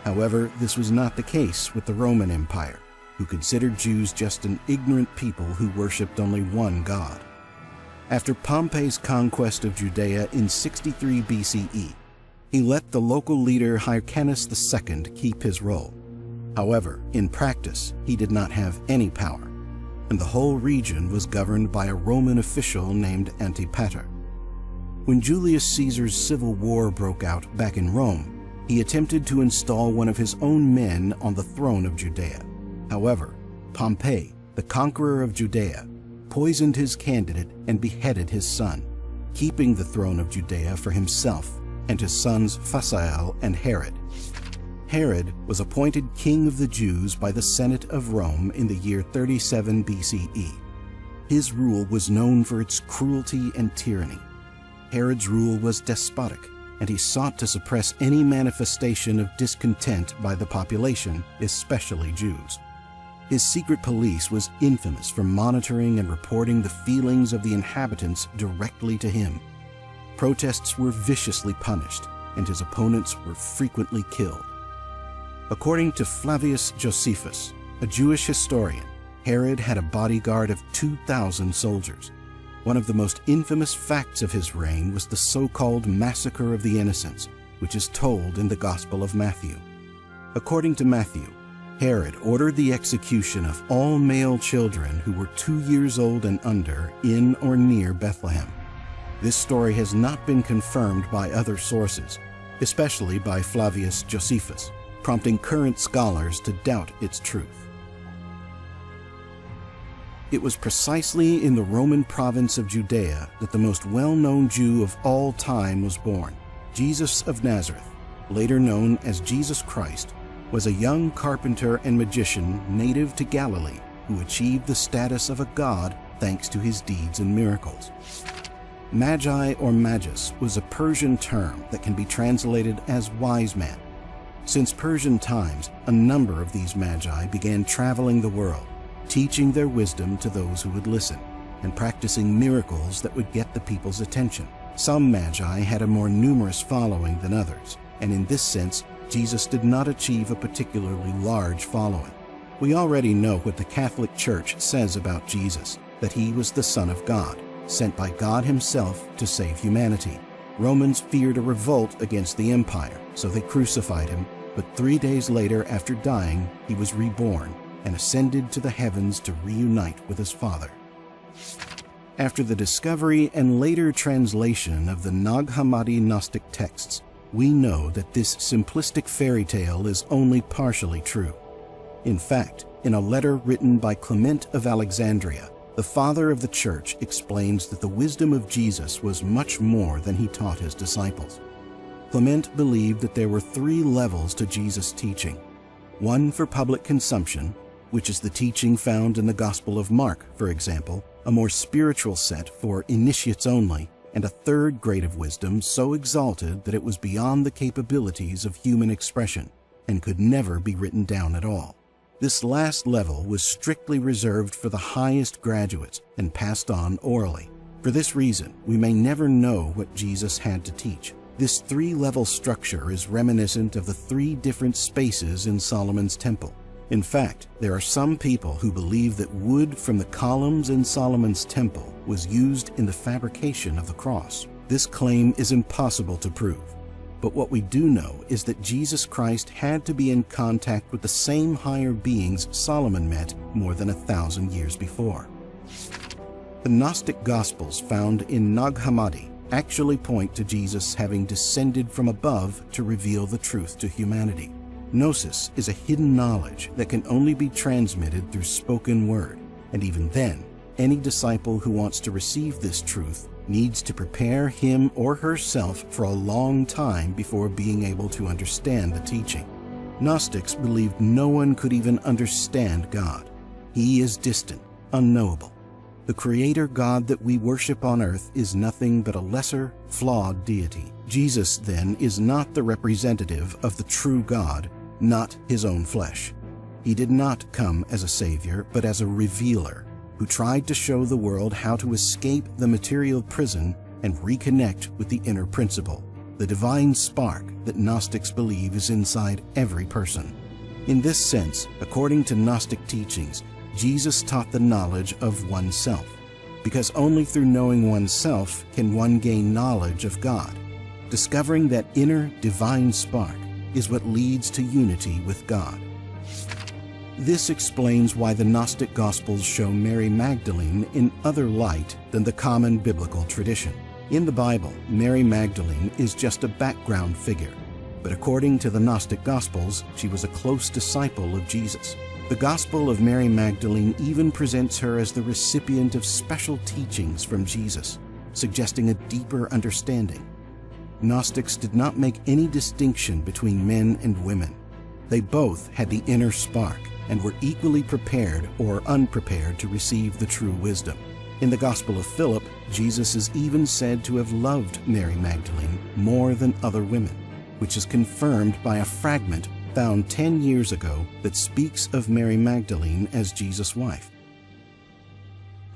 However, this was not the case with the Roman Empire, who considered Jews just an ignorant people who worshipped only one god. After Pompey's conquest of Judea in 63 BCE, he let the local leader Hyrcanus II keep his role. However, in practice, he did not have any power, and the whole region was governed by a Roman official named Antipater. When Julius Caesar's civil war broke out back in Rome, he attempted to install one of his own men on the throne of Judea. However, Pompey, the conqueror of Judea, poisoned his candidate and beheaded his son, keeping the throne of Judea for himself and his sons Phasael and Herod. Herod was appointed king of the Jews by the Senate of Rome in the year 37 BCE. His rule was known for its cruelty and tyranny. Herod's rule was despotic, and he sought to suppress any manifestation of discontent by the population, especially Jews. His secret police was infamous for monitoring and reporting the feelings of the inhabitants directly to him. Protests were viciously punished, and his opponents were frequently killed. According to Flavius Josephus, a Jewish historian, Herod had a bodyguard of 2,000 soldiers. One of the most infamous facts of his reign was the so-called Massacre of the Innocents, which is told in the Gospel of Matthew. According to Matthew, Herod ordered the execution of all male children who were 2 years old and under in or near Bethlehem. This story has not been confirmed by other sources, especially by Flavius Josephus, prompting current scholars to doubt its truth. It was precisely in the Roman province of Judea that the most well-known Jew of all time was born. Jesus of Nazareth, later known as Jesus Christ, was a young carpenter and magician native to Galilee who achieved the status of a god thanks to his deeds and miracles. Magi or magus was a Persian term that can be translated as wise man. Since Persian times, a number of these magi began traveling the world, teaching their wisdom to those who would listen, and practicing miracles that would get the people's attention. Some magi had a more numerous following than others, and in this sense, Jesus did not achieve a particularly large following. We already know what the Catholic Church says about Jesus, that he was the Son of God, sent by God himself to save humanity. Romans feared a revolt against the empire, so they crucified him, but 3 days later after dying, he was reborn and ascended to the heavens to reunite with his Father. After the discovery and later translation of the Nag Hammadi Gnostic texts, we know that this simplistic fairy tale is only partially true. In fact, in a letter written by Clement of Alexandria, the father of the Church explains that the wisdom of Jesus was much more than he taught his disciples. Clement believed that there were 3 levels to Jesus' teaching: one for public consumption, which is the teaching found in the Gospel of Mark, for example, a more spiritual set for initiates only, and a third grade of wisdom so exalted that it was beyond the capabilities of human expression and could never be written down at all. This last level was strictly reserved for the highest graduates and passed on orally. For this reason, we may never know what Jesus had to teach. This 3-level structure is reminiscent of the 3 different spaces in Solomon's temple. In fact, there are some people who believe that wood from the columns in Solomon's temple was used in the fabrication of the cross. This claim is impossible to prove. But what we do know is that Jesus Christ had to be in contact with the same higher beings Solomon met more than 1,000 years before. The Gnostic Gospels found in Nag Hammadi actually point to Jesus having descended from above to reveal the truth to humanity. Gnosis is a hidden knowledge that can only be transmitted through spoken word, and even then, any disciple who wants to receive this truth needs to prepare him or herself for a long time before being able to understand the teaching. Gnostics believed no one could even understand God. He is distant, unknowable. The Creator God that we worship on earth is nothing but a lesser, flawed deity. Jesus, then, is not the representative of the true God, not his own flesh. He did not come as a savior, but as a revealer, who tried to show the world how to escape the material prison and reconnect with the inner principle, the divine spark that Gnostics believe is inside every person. In this sense, according to Gnostic teachings, Jesus taught the knowledge of oneself, because only through knowing oneself can one gain knowledge of God. Discovering that inner divine spark is what leads to unity with God. This explains why the Gnostic Gospels show Mary Magdalene in other light than the common biblical tradition. In the Bible, Mary Magdalene is just a background figure, but according to the Gnostic Gospels, she was a close disciple of Jesus. The Gospel of Mary Magdalene even presents her as the recipient of special teachings from Jesus, suggesting a deeper understanding. Gnostics did not make any distinction between men and women. They both had the inner spark and were equally prepared or unprepared to receive the true wisdom. In the Gospel of Philip, Jesus is even said to have loved Mary Magdalene more than other women, which is confirmed by a fragment found 10 years ago that speaks of Mary Magdalene as Jesus' wife.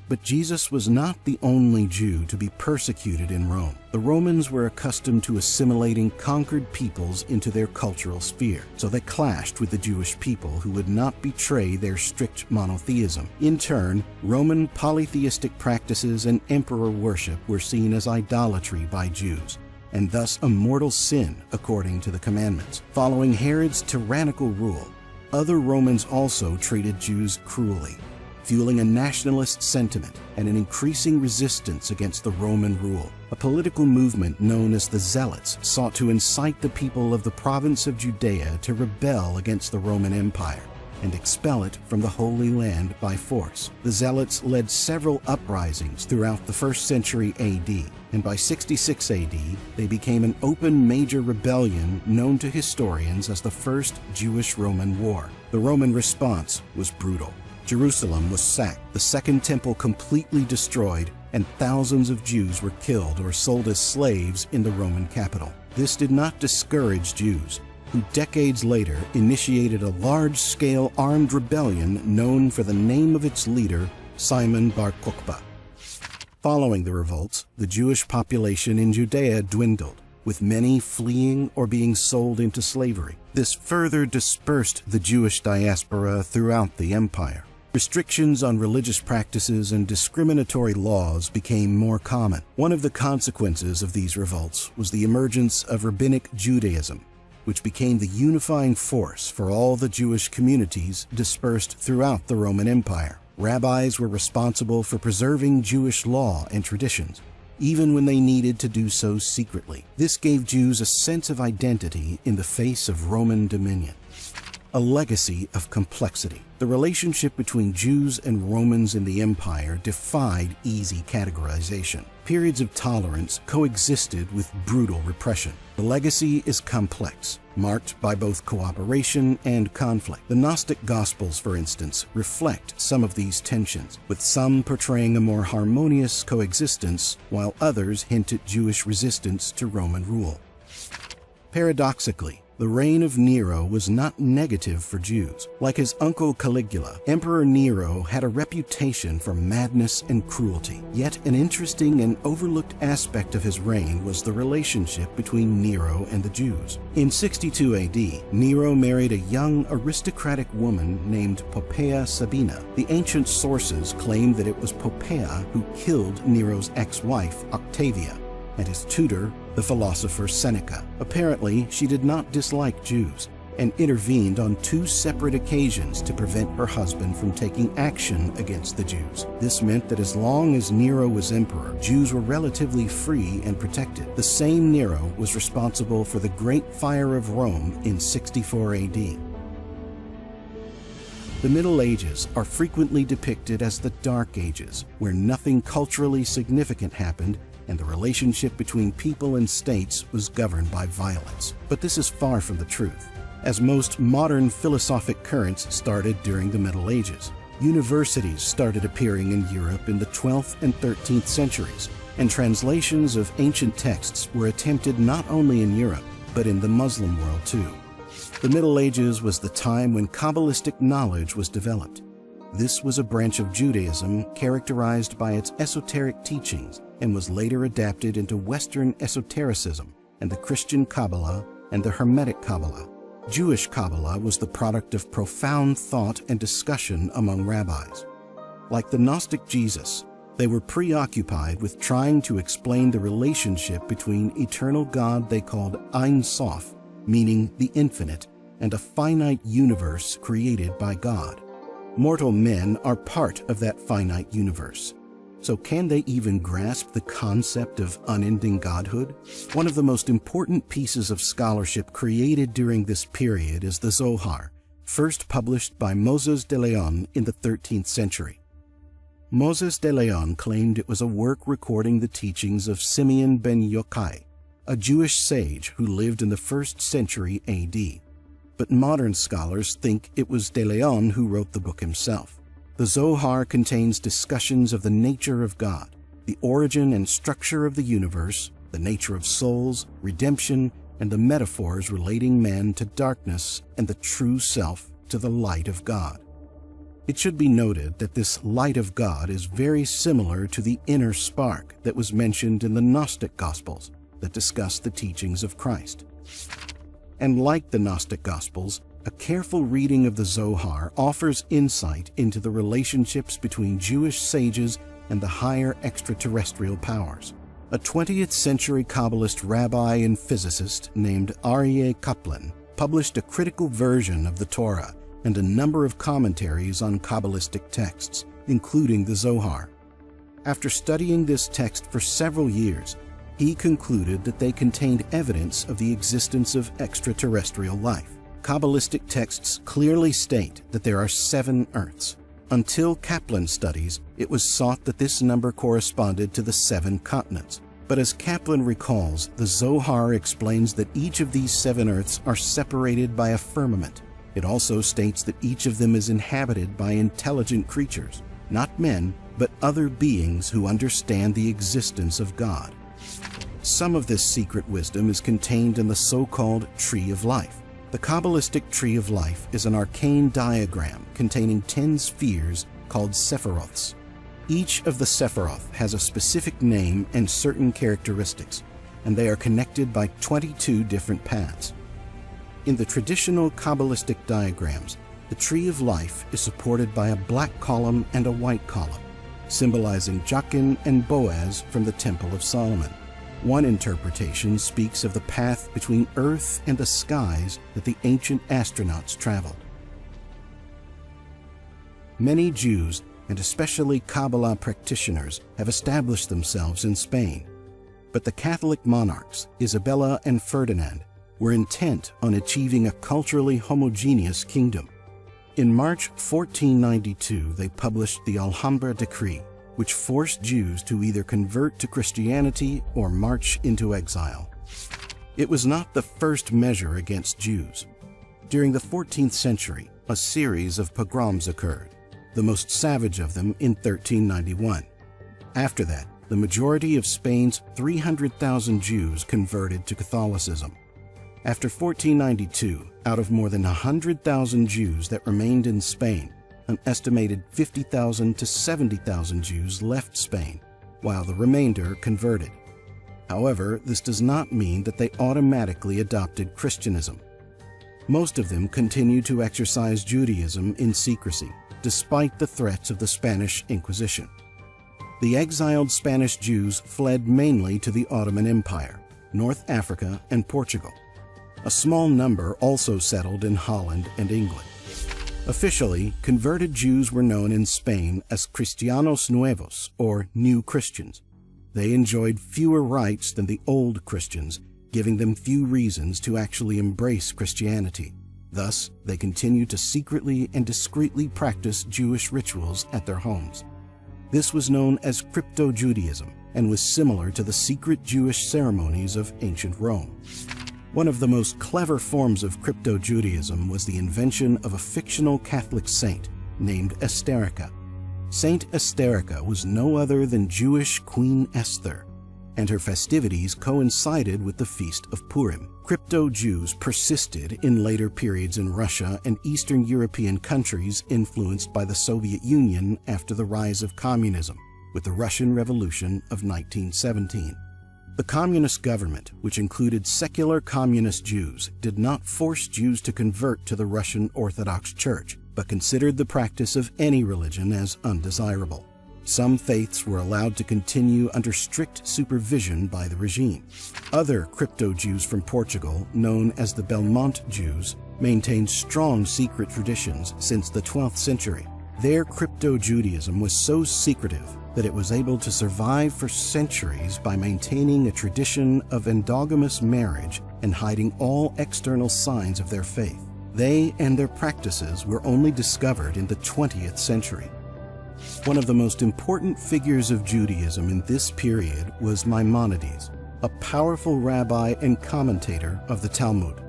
But Jesus was not the only Jew to be persecuted in Rome. The Romans were accustomed to assimilating conquered peoples into their cultural sphere, so they clashed with the Jewish people who would not betray their strict monotheism. In turn, Roman polytheistic practices and emperor worship were seen as idolatry by Jews, and thus a mortal sin according to the commandments. Following Herod's tyrannical rule, other Romans also treated Jews cruelly, fueling a nationalist sentiment and an increasing resistance against the Roman rule. A political movement known as the Zealots sought to incite the people of the province of Judea to rebel against the Roman Empire and expel it from the Holy Land by force. The Zealots led several uprisings throughout the 1st century AD, and by 66 AD, they became an open major rebellion known to historians as the First Jewish-Roman War. The Roman response was brutal. Jerusalem was sacked, the Second Temple completely destroyed, and thousands of Jews were killed or sold as slaves in the Roman capital. This did not discourage Jews, who decades later initiated a large-scale armed rebellion known for the name of its leader, Simon Bar Kokhba. Following the revolts, the Jewish population in Judea dwindled, with many fleeing or being sold into slavery. This further dispersed the Jewish diaspora throughout the empire. Restrictions on religious practices and discriminatory laws became more common. One of the consequences of these revolts was the emergence of Rabbinic Judaism, which became the unifying force for all the Jewish communities dispersed throughout the Roman Empire. Rabbis were responsible for preserving Jewish law and traditions, even when they needed to do so secretly. This gave Jews a sense of identity in the face of Roman dominion. A legacy of complexity. The relationship between Jews and Romans in the empire defied easy categorization. Periods of tolerance coexisted with brutal repression. The legacy is complex, marked by both cooperation and conflict. The Gnostic Gospels, for instance, reflect some of these tensions, with some portraying a more harmonious coexistence, while others hint at Jewish resistance to Roman rule. Paradoxically, the reign of Nero was not negative for Jews. Like his uncle Caligula, Emperor Nero had a reputation for madness and cruelty. Yet an interesting and overlooked aspect of his reign was the relationship between Nero and the Jews. In 62 AD, Nero married a young aristocratic woman named Poppaea Sabina. The ancient sources claim that it was Poppaea who killed Nero's ex-wife, Octavia, and his tutor, the philosopher Seneca. Apparently, she did not dislike Jews and intervened on 2 separate occasions to prevent her husband from taking action against the Jews. This meant that as long as Nero was emperor, Jews were relatively free and protected. The same Nero was responsible for the Great Fire of Rome in 64 AD. The Middle Ages are frequently depicted as the Dark Ages, where nothing culturally significant happened and the relationship between people and states was governed by violence. But this is far from the truth, as most modern philosophic currents started during the Middle Ages. Universities started appearing in Europe in the 12th and 13th centuries, and translations of ancient texts were attempted not only in Europe, but in the Muslim world too. The Middle Ages was the time when Kabbalistic knowledge was developed. This was a branch of Judaism characterized by its esoteric teachings and was later adapted into Western esotericism and the Christian Kabbalah and the Hermetic Kabbalah. Jewish Kabbalah was the product of profound thought and discussion among rabbis. Like the Gnostic Jesus, they were preoccupied with trying to explain the relationship between eternal God they called Ein Sof, meaning the infinite, and a finite universe created by God. Mortal men are part of that finite universe. So can they even grasp the concept of unending godhood? One of the most important pieces of scholarship created during this period is the Zohar, first published by Moses de Leon in the 13th century. Moses de Leon claimed it was a work recording the teachings of Simeon ben Yochai, a Jewish sage who lived in the 1st century AD. But modern scholars think it was de Leon who wrote the book himself. The Zohar contains discussions of the nature of God, the origin and structure of the universe, the nature of souls, redemption, and the metaphors relating man to darkness and the true self to the light of God. It should be noted that this light of God is very similar to the inner spark that was mentioned in the Gnostic Gospels that discuss the teachings of Christ. And like the Gnostic Gospels, a careful reading of the Zohar offers insight into the relationships between Jewish sages and the higher extraterrestrial powers. A 20th century Kabbalist rabbi and physicist named Aryeh Kaplan published a critical version of the Torah and a number of commentaries on Kabbalistic texts, including the Zohar. After studying this text for several years, he concluded that they contained evidence of the existence of extraterrestrial life. Kabbalistic texts clearly state that there are 7 Earths. Until Kaplan's studies, it was thought that this number corresponded to the 7 continents. But as Kaplan recalls, the Zohar explains that each of these 7 Earths are separated by a firmament. It also states that each of them is inhabited by intelligent creatures, not men, but other beings who understand the existence of God. Some of this secret wisdom is contained in the so-called Tree of Life. The Kabbalistic Tree of Life is an arcane diagram containing 10 spheres called sephiroths. Each of the Sephiroth has a specific name and certain characteristics, and they are connected by 22 different paths. In the traditional Kabbalistic diagrams, the Tree of Life is supported by a black column and a white column, symbolizing Jachin and Boaz from the Temple of Solomon. One interpretation speaks of the path between Earth and the skies that the ancient astronauts traveled. Many Jews, and especially Kabbalah practitioners, have established themselves in Spain. But the Catholic monarchs, Isabella and Ferdinand, were intent on achieving a culturally homogeneous kingdom. In March 1492, they published the Alhambra Decree, which forced Jews to either convert to Christianity or march into exile. It was not the first measure against Jews. During the 14th century, a series of pogroms occurred, the most savage of them in 1391. After that, the majority of Spain's 300,000 Jews converted to Catholicism. After 1492, out of more than 100,000 Jews that remained in Spain, an estimated 50,000 to 70,000 Jews left Spain, while the remainder converted. However, this does not mean that they automatically adopted Christianism. Most of them continued to exercise Judaism in secrecy, despite the threats of the Spanish Inquisition. The exiled Spanish Jews fled mainly to the Ottoman Empire, North Africa, and Portugal. A small number also settled in Holland and England. Officially, converted Jews were known in Spain as Cristianos Nuevos, or New Christians. They enjoyed fewer rights than the Old Christians, giving them few reasons to actually embrace Christianity. Thus, they continued to secretly and discreetly practice Jewish rituals at their homes. This was known as Crypto-Judaism and was similar to the secret Jewish ceremonies of ancient Rome. One of the most clever forms of Crypto-Judaism was the invention of a fictional Catholic saint named Esterica. Saint Esterica was no other than Jewish Queen Esther, and her festivities coincided with the Feast of Purim. Crypto-Jews persisted in later periods in Russia and Eastern European countries influenced by the Soviet Union after the rise of communism, with the Russian Revolution of 1917. The communist government, which included secular communist Jews, did not force Jews to convert to the Russian Orthodox Church, but considered the practice of any religion as undesirable. Some faiths were allowed to continue under strict supervision by the regime. Other crypto-Jews from Portugal, known as the Belmont Jews, maintained strong secret traditions since the 12th century. Their crypto-Judaism was so secretive that it was able to survive for centuries by maintaining a tradition of endogamous marriage and hiding all external signs of their faith. They and their practices were only discovered in the 20th century. One of the most important figures of Judaism in this period was Maimonides, a powerful rabbi and commentator of the Talmud.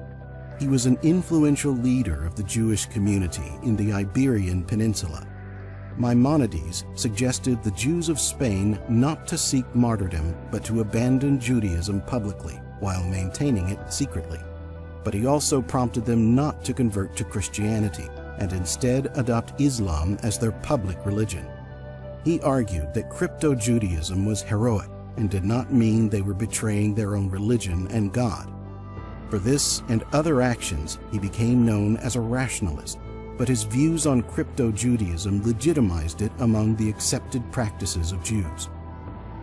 He was an influential leader of the Jewish community in the Iberian Peninsula. Maimonides suggested the Jews of Spain not to seek martyrdom but to abandon Judaism publicly while maintaining it secretly. But he also prompted them not to convert to Christianity and instead adopt Islam as their public religion. He argued that crypto-Judaism was heroic and did not mean they were betraying their own religion and God. For this and other actions, he became known as a rationalist, but his views on crypto-Judaism legitimized it among the accepted practices of Jews.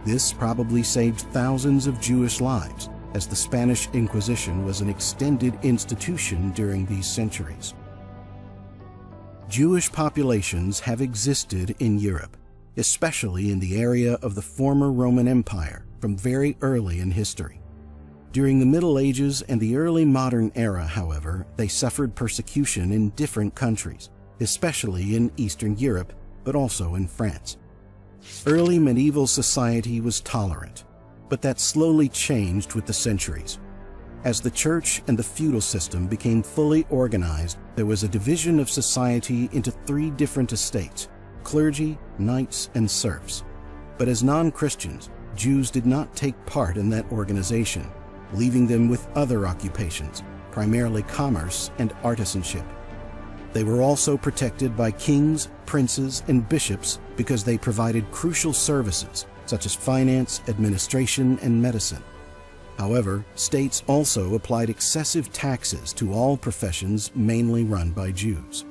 This probably saved thousands of Jewish lives, as the Spanish Inquisition was an extended institution during these centuries. Jewish populations have existed in Europe, especially in the area of the former Roman Empire, from very early in history. During the Middle Ages and the early modern era, however, they suffered persecution in different countries, especially in Eastern Europe, but also in France. Early medieval society was tolerant, but that slowly changed with the centuries. As the church and the feudal system became fully organized, there was a division of society into three different estates: clergy, knights, and serfs. But as non-Christians, Jews did not take part in that organization, leaving them with other occupations, primarily commerce and artisanship. They were also protected by kings, princes, and bishops because they provided crucial services such as finance, administration, and medicine. However, states also applied excessive taxes to all professions mainly run by Jews.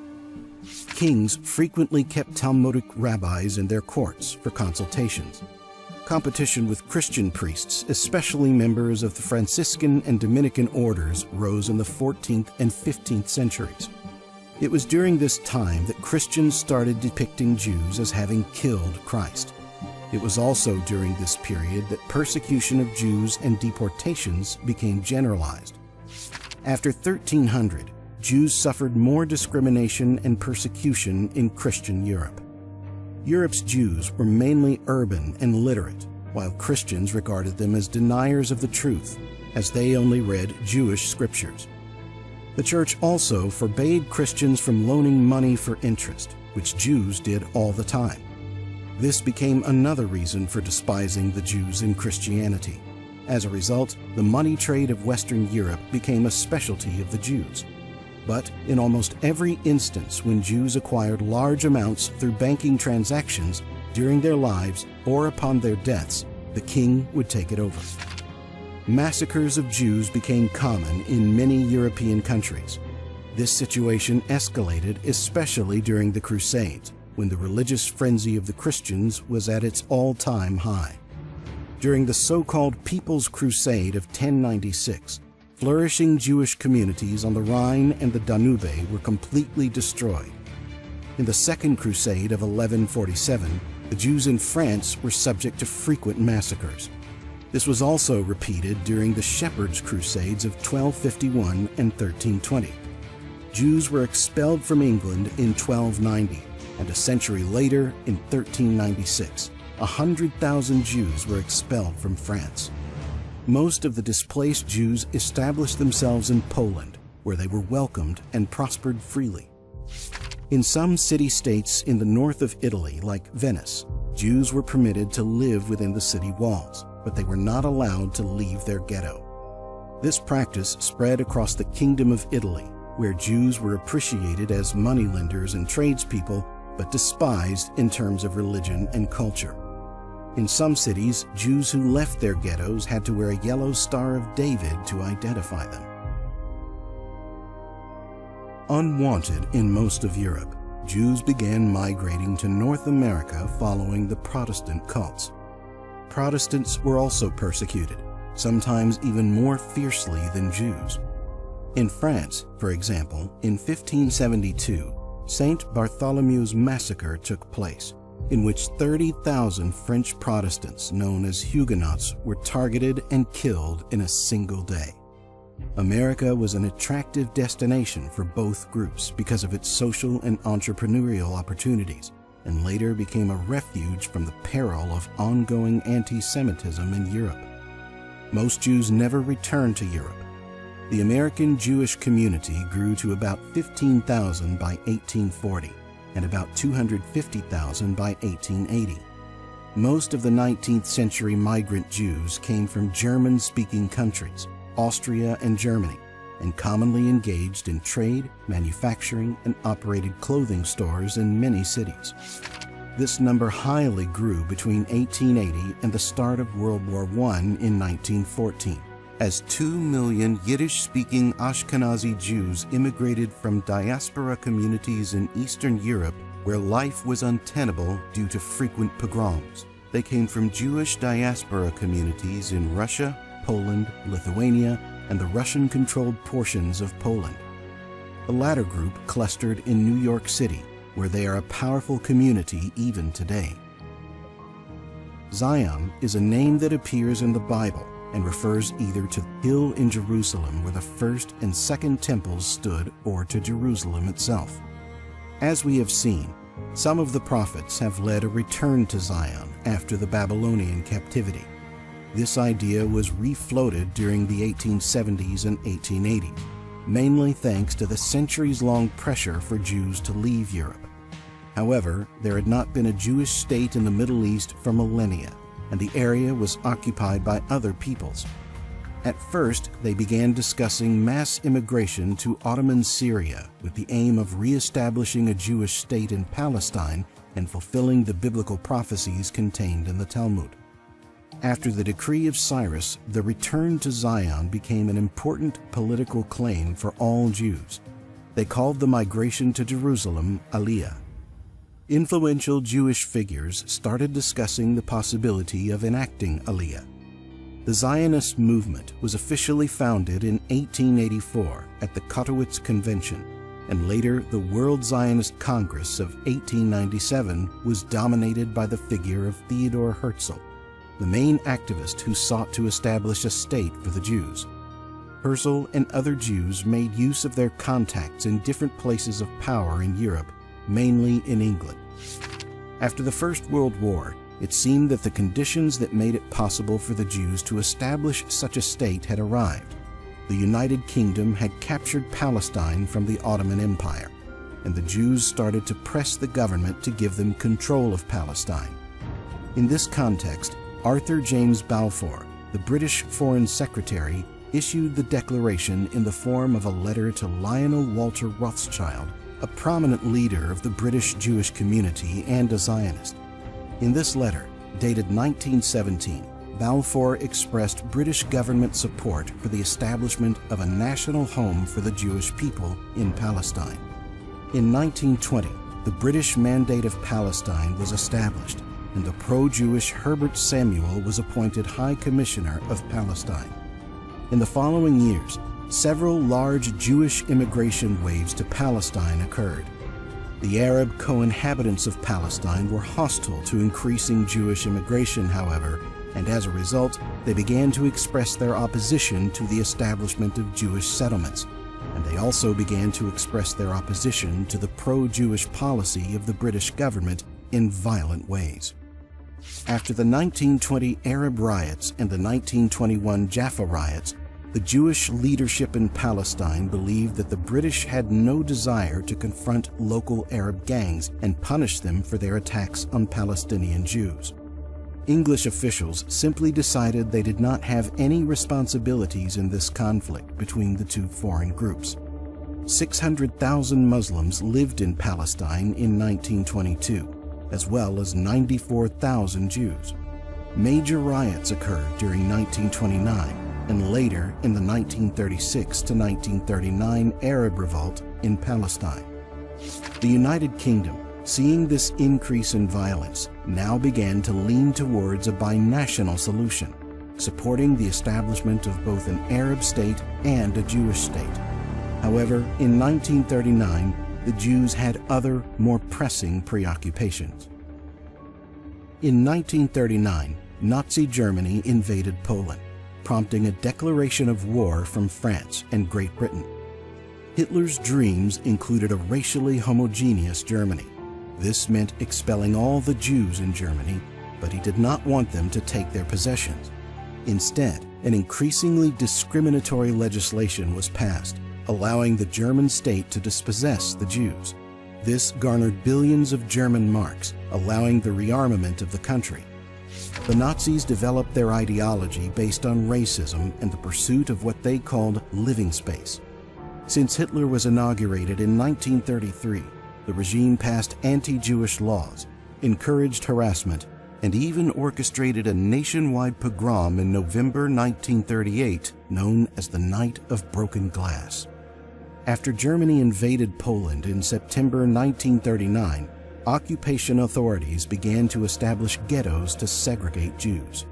Kings frequently kept Talmudic rabbis in their courts for consultations. Competition with Christian priests, especially members of the Franciscan and Dominican orders, rose in the 14th and 15th centuries. It was during this time that Christians started depicting Jews as having killed Christ. It was also during this period that persecution of Jews and deportations became generalized. After 1300, Jews suffered more discrimination and persecution in Christian Europe. Europe's Jews were mainly urban and literate, while Christians regarded them as deniers of the truth, as they only read Jewish scriptures. The church also forbade Christians from loaning money for interest, which Jews did all the time. This became another reason for despising the Jews in Christianity. As a result, the money trade of Western Europe became a specialty of the Jews. But in almost every instance when Jews acquired large amounts through banking transactions during their lives or upon their deaths, the king would take it over. Massacres of Jews became common in many European countries. This situation escalated especially during the Crusades, when the religious frenzy of the Christians was at its all-time high. During the so-called People's Crusade of 1096, flourishing Jewish communities on the Rhine and the Danube were completely destroyed. In the Second Crusade of 1147, the Jews in France were subject to frequent massacres. This was also repeated during the Shepherds' Crusades of 1251 and 1320. Jews were expelled from England in 1290, and a century later, in 1396, 100,000 Jews were expelled from France. Most of the displaced Jews established themselves in Poland, where they were welcomed and prospered freely. In some city-states in the north of Italy, like Venice, Jews were permitted to live within the city walls, but they were not allowed to leave their ghetto. This practice spread across the Kingdom of Italy, where Jews were appreciated as moneylenders and tradespeople, but despised in terms of religion and culture. In some cities, Jews who left their ghettos had to wear a yellow Star of David to identify them. Unwanted in most of Europe, Jews began migrating to North America following the Protestant cults. Protestants were also persecuted, sometimes even more fiercely than Jews. In France, for example, in 1572, Saint Bartholomew's massacre took place, in which 30,000 French Protestants known as Huguenots were targeted and killed in a single day. America was an attractive destination for both groups because of its social and entrepreneurial opportunities, and later became a refuge from the peril of ongoing anti-Semitism in Europe. Most Jews never returned to Europe. The American Jewish community grew to about 15,000 by 1840 and about 250,000 by 1880. Most of the 19th century migrant Jews came from German-speaking countries, Austria and Germany, and commonly engaged in trade, manufacturing, and operated clothing stores in many cities. This number highly grew between 1880 and the start of World War I in 1914, as 2 million Yiddish-speaking Ashkenazi Jews immigrated from diaspora communities in Eastern Europe where life was untenable due to frequent pogroms. They came from Jewish diaspora communities in Russia, Poland, Lithuania, and the Russian-controlled portions of Poland. The latter group clustered in New York City, where they are a powerful community even today. Zion is a name that appears in the Bible and refers either to the hill in Jerusalem where the first and second temples stood or to Jerusalem itself. As we have seen, some of the prophets have led a return to Zion after the Babylonian captivity. This idea was refloated during the 1870s and 1880s, mainly thanks to the centuries-long pressure for Jews to leave Europe. However, there had not been a Jewish state in the Middle East for millennia, and the area was occupied by other peoples. At first, they began discussing mass immigration to Ottoman Syria with the aim of re-establishing a Jewish state in Palestine and fulfilling the biblical prophecies contained in the Talmud. After the decree of Cyrus, the return to Zion became an important political claim for all Jews. They called the migration to Jerusalem Aliyah. Influential Jewish figures started discussing the possibility of enacting Aliyah. The Zionist movement was officially founded in 1884 at the Katowice Convention, and later the World Zionist Congress of 1897 was dominated by the figure of Theodor Herzl, the main activist who sought to establish a state for the Jews. Herzl and other Jews made use of their contacts in different places of power in Europe, mainly in England. After the First World War, it seemed that the conditions that made it possible for the Jews to establish such a state had arrived. The United Kingdom had captured Palestine from the Ottoman Empire, and the Jews started to press the government to give them control of Palestine. In this context, Arthur James Balfour, the British Foreign Secretary, issued the declaration in the form of a letter to Lionel Walter Rothschild, a prominent leader of the British Jewish community and a Zionist. In this letter, dated 1917, Balfour expressed British government support for the establishment of a national home for the Jewish people in Palestine. In 1920, the British Mandate of Palestine was established, and the pro-Jewish Herbert Samuel was appointed High Commissioner of Palestine. In the following years, several large Jewish immigration waves to Palestine occurred. The Arab co-inhabitants of Palestine were hostile to increasing Jewish immigration, however, and as a result, they began to express their opposition to the establishment of Jewish settlements, and they also began to express their opposition to the pro-Jewish policy of the British government in violent ways. After the 1920 Arab riots and the 1921 Jaffa riots, the Jewish leadership in Palestine believed that the British had no desire to confront local Arab gangs and punish them for their attacks on Palestinian Jews. English officials simply decided they did not have any responsibilities in this conflict between the two foreign groups. 600,000 Muslims lived in Palestine in 1922, as well as 94,000 Jews. Major riots occurred during 1929 and later in the 1936 to 1939 Arab Revolt in Palestine. The United Kingdom, seeing this increase in violence, now began to lean towards a binational solution, supporting the establishment of both an Arab state and a Jewish state. However, in 1939, the Jews had other, more pressing preoccupations. In 1939, Nazi Germany invaded Poland, prompting a declaration of war from France and Great Britain. Hitler's dreams included a racially homogeneous Germany. This meant expelling all the Jews in Germany, but he did not want them to take their possessions. Instead, an increasingly discriminatory legislation was passed, allowing the German state to dispossess the Jews. This garnered billions of German marks, allowing the rearmament of the country. The Nazis developed their ideology based on racism and the pursuit of what they called living space. Since Hitler was inaugurated in 1933, the regime passed anti-Jewish laws, encouraged harassment, and even orchestrated a nationwide pogrom in November 1938 known as the Night of Broken Glass. After Germany invaded Poland in September 1939, occupation authorities began to establish ghettos to segregate Jews.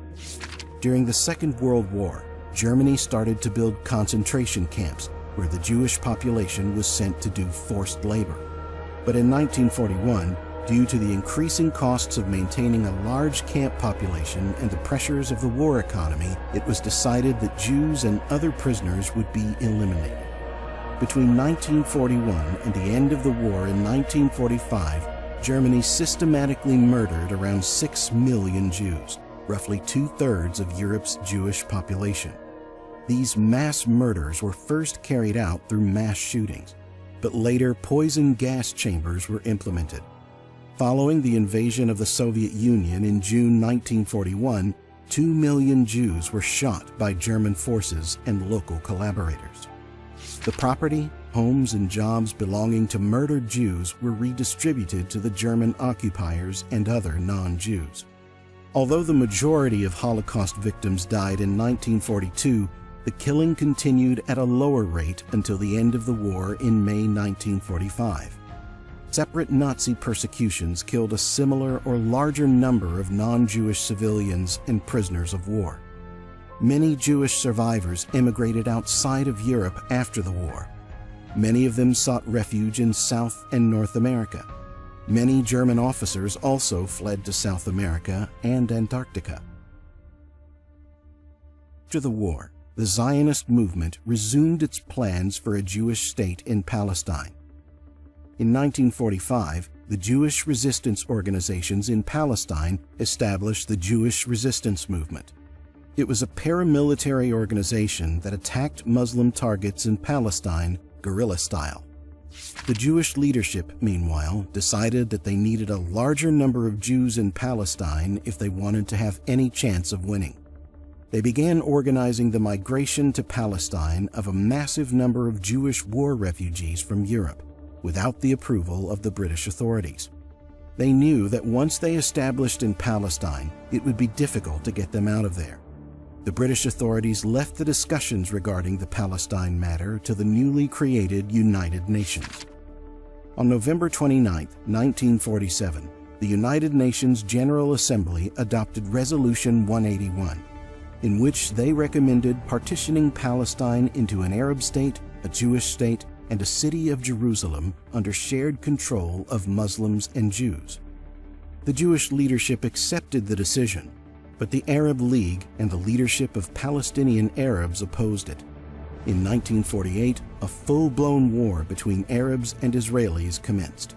During the Second World War, Germany started to build concentration camps where the Jewish population was sent to do forced labor. But in 1941, due to the increasing costs of maintaining a large camp population and the pressures of the war economy, it was decided that Jews and other prisoners would be eliminated. Between 1941 and the end of the war in 1945, Germany systematically murdered around 6 million Jews, roughly 2/3 of Europe's Jewish population. These mass murders were first carried out through mass shootings, but later poison gas chambers were implemented. Following the invasion of the Soviet Union in June 1941, 2 million Jews were shot by German forces and local collaborators. The property, homes, and jobs belonging to murdered Jews were redistributed to the German occupiers and other non-Jews. Although the majority of Holocaust victims died in 1942, the killing continued at a lower rate until the end of the war in May 1945. Separate Nazi persecutions killed a similar or larger number of non-Jewish civilians and prisoners of war. Many Jewish survivors immigrated outside of Europe after the war. Many of them sought refuge in South and North America. Many German officers also fled to South America and Antarctica. After the war, the Zionist movement resumed its plans for a Jewish state in Palestine. In 1945, the Jewish resistance organizations in Palestine established the Jewish Resistance Movement. It was a paramilitary organization that attacked Muslim targets in Palestine guerrilla style. The Jewish leadership, meanwhile, decided that they needed a larger number of Jews in Palestine if they wanted to have any chance of winning. They began organizing the migration to Palestine of a massive number of Jewish war refugees from Europe, without the approval of the British authorities. They knew that once they established in Palestine, it would be difficult to get them out of there. The British authorities left the discussions regarding the Palestine matter to the newly created United Nations. On November 29, 1947, the United Nations General Assembly adopted Resolution 181, in which they recommended partitioning Palestine into an Arab state, a Jewish state, and a city of Jerusalem under shared control of Muslims and Jews. The Jewish leadership accepted the decision, but the Arab League and the leadership of Palestinian Arabs opposed it. In 1948, a full-blown war between Arabs and Israelis commenced.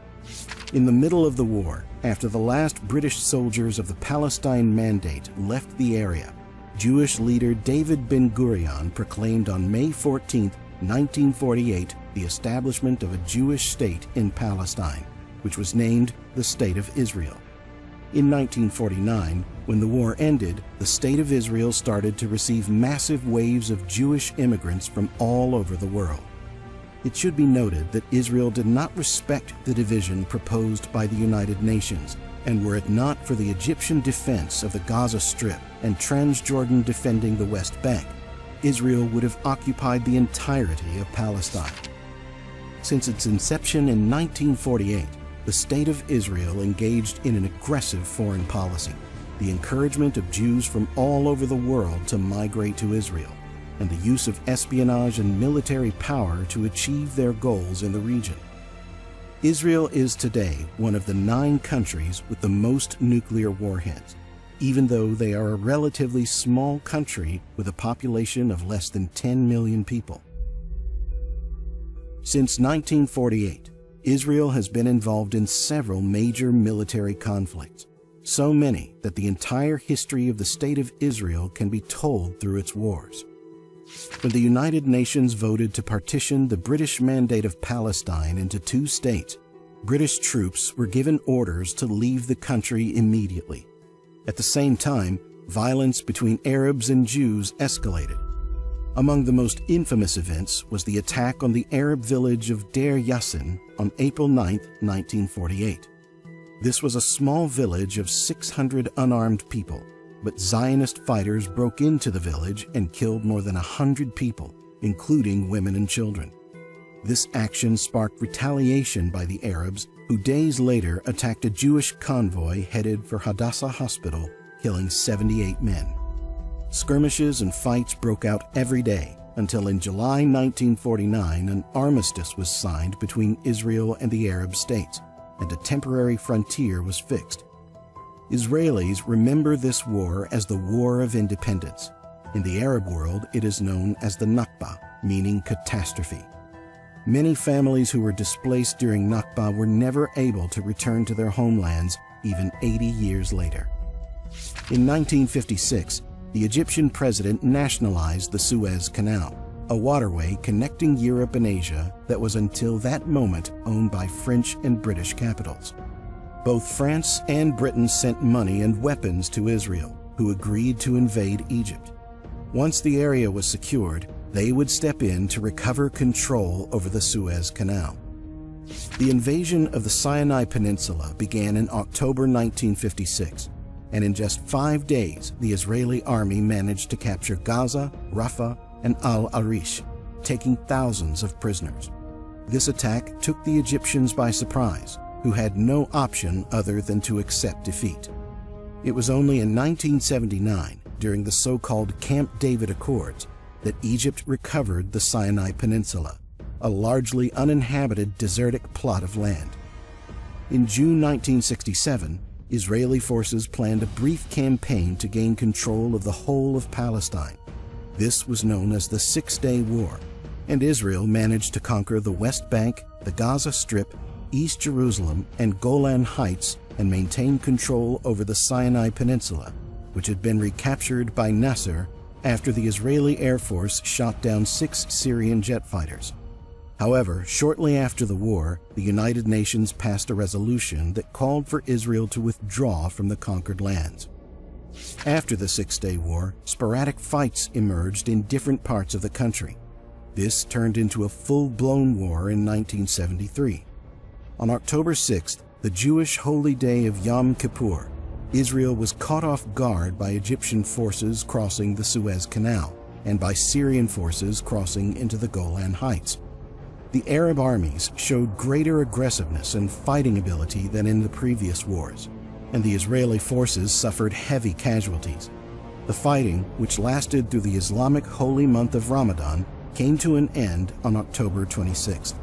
In the middle of the war, after the last British soldiers of the Palestine Mandate left the area, Jewish leader David Ben-Gurion proclaimed on May 14, 1948, the establishment of a Jewish state in Palestine, which was named the State of Israel. In 1949, when the war ended, the State of Israel started to receive massive waves of Jewish immigrants from all over the world. It should be noted that Israel did not respect the division proposed by the United Nations, and were it not for the Egyptian defense of the Gaza Strip and Transjordan defending the West Bank, Israel would have occupied the entirety of Palestine. Since its inception in 1948, the State of Israel engaged in an aggressive foreign policy, the encouragement of Jews from all over the world to migrate to Israel, and the use of espionage and military power to achieve their goals in the region. Israel is today one of the 9 countries with the most nuclear warheads, even though they are a relatively small country with a population of less than 10 million people. Since 1948, Israel has been involved in several major military conflicts, so many that the entire history of the State of Israel can be told through its wars. When the United Nations voted to partition the British Mandate of Palestine into 2 states, British troops were given orders to leave the country immediately. At the same time, violence between Arabs and Jews escalated. Among the most infamous events was the attack on the Arab village of Deir Yassin on April 9, 1948. This was a small village of 600 unarmed people, but Zionist fighters broke into the village and killed more than 100 people, including women and children. This action sparked retaliation by the Arabs, who days later attacked a Jewish convoy headed for Hadassah Hospital, killing 78 men. Skirmishes and fights broke out every day until in July 1949 an armistice was signed between Israel and the Arab states, and a temporary frontier was fixed. Israelis remember this war as the War of Independence. In the Arab world, it is known as the Nakba, meaning catastrophe. Many families who were displaced during Nakba were never able to return to their homelands even 80 years later. In 1956, the Egyptian president nationalized the Suez Canal, a waterway connecting Europe and Asia that was until that moment owned by French and British capitals. Both France and Britain sent money and weapons to Israel, who agreed to invade Egypt. Once the area was secured, they would step in to recover control over the Suez Canal. The invasion of the Sinai Peninsula began in October 1956, and in just 5 days, the Israeli army managed to capture Gaza, Rafah, and Al-Arish, taking thousands of prisoners. This attack took the Egyptians by surprise, who had no option other than to accept defeat. It was only in 1979, during the so-called Camp David Accords, that Egypt recovered the Sinai Peninsula, a largely uninhabited desertic plot of land. In June 1967, Israeli forces planned a brief campaign to gain control of the whole of Palestine. This was known as the Six-Day War, and Israel managed to conquer the West Bank, the Gaza Strip, East Jerusalem, and Golan Heights, and maintain control over the Sinai Peninsula, which had been recaptured by Nasser after the Israeli Air Force shot down 6 Syrian jet fighters. However, shortly after the war, the United Nations passed a resolution that called for Israel to withdraw from the conquered lands. After the Six-Day War, sporadic fights emerged in different parts of the country. This turned into a full-blown war in 1973. On October 6th, the Jewish holy day of Yom Kippur, Israel was caught off guard by Egyptian forces crossing the Suez Canal and by Syrian forces crossing into the Golan Heights. The Arab armies showed greater aggressiveness and fighting ability than in the previous wars, and the Israeli forces suffered heavy casualties. The fighting, which lasted through the Islamic holy month of Ramadan, came to an end on October 26th.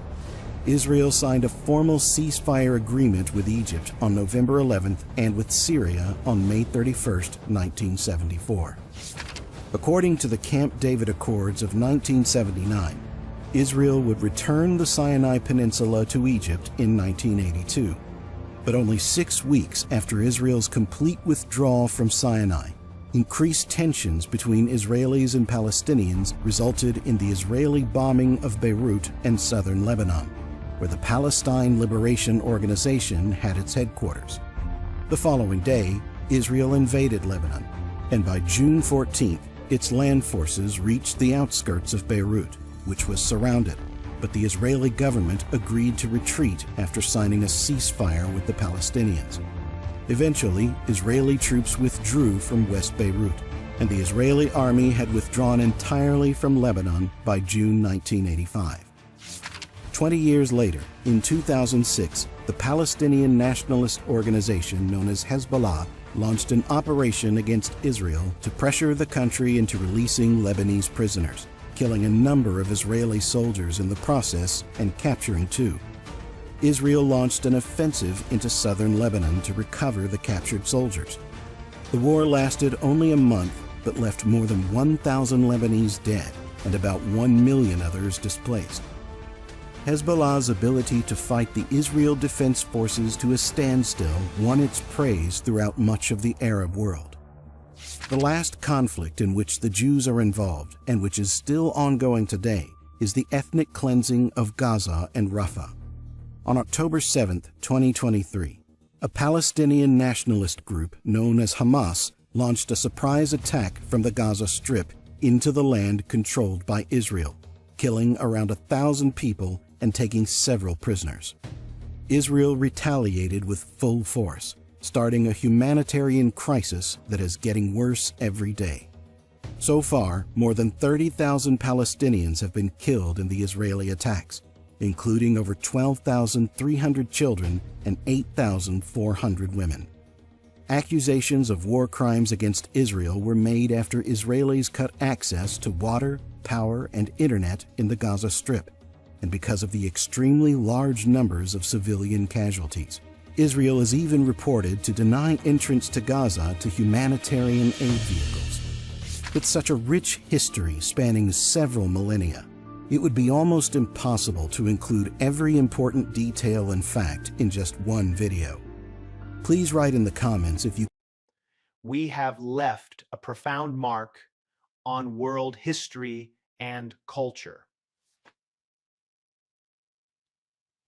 Israel signed a formal ceasefire agreement with Egypt on November 11th and with Syria on May 31st, 1974. According to the Camp David Accords of 1979, Israel would return the Sinai Peninsula to Egypt in 1982. But only 6 weeks after Israel's complete withdrawal from Sinai, increased tensions between Israelis and Palestinians resulted in the Israeli bombing of Beirut and southern Lebanon, where the Palestine Liberation Organization had its headquarters. The following day, Israel invaded Lebanon, and by June 14th, its land forces reached the outskirts of Beirut, which was surrounded, but the Israeli government agreed to retreat after signing a ceasefire with the Palestinians. Eventually, Israeli troops withdrew from West Beirut, and the Israeli army had withdrawn entirely from Lebanon by June 1985. 20 years later, in 2006, the Palestinian nationalist organization known as Hezbollah launched an operation against Israel to pressure the country into releasing Lebanese prisoners, killing a number of Israeli soldiers in the process and capturing 2. Israel launched an offensive into southern Lebanon to recover the captured soldiers. The war lasted only a month, but left more than 1,000 Lebanese dead and about 1 million others displaced. Hezbollah's ability to fight the Israel Defense Forces to a standstill won its praise throughout much of the Arab world. The last conflict in which the Jews are involved, and which is still ongoing today, is the ethnic cleansing of Gaza and Rafah. On October 7, 2023, a Palestinian nationalist group known as Hamas launched a surprise attack from the Gaza Strip into the land controlled by Israel, killing around 1,000 people and taking several prisoners. Israel retaliated with full force, starting a humanitarian crisis that is getting worse every day. So far, more than 30,000 Palestinians have been killed in the Israeli attacks, including over 12,300 children and 8,400 women. Accusations of war crimes against Israel were made after Israelis cut access to water, power, and internet in the Gaza Strip, and because of the extremely large numbers of civilian casualties. Israel is even reported to deny entrance to Gaza to humanitarian aid vehicles. With such a rich history spanning several millennia, it would be almost impossible to include every important detail and fact in just one video. Please write in the comments if you... We have left a profound mark on world history and culture.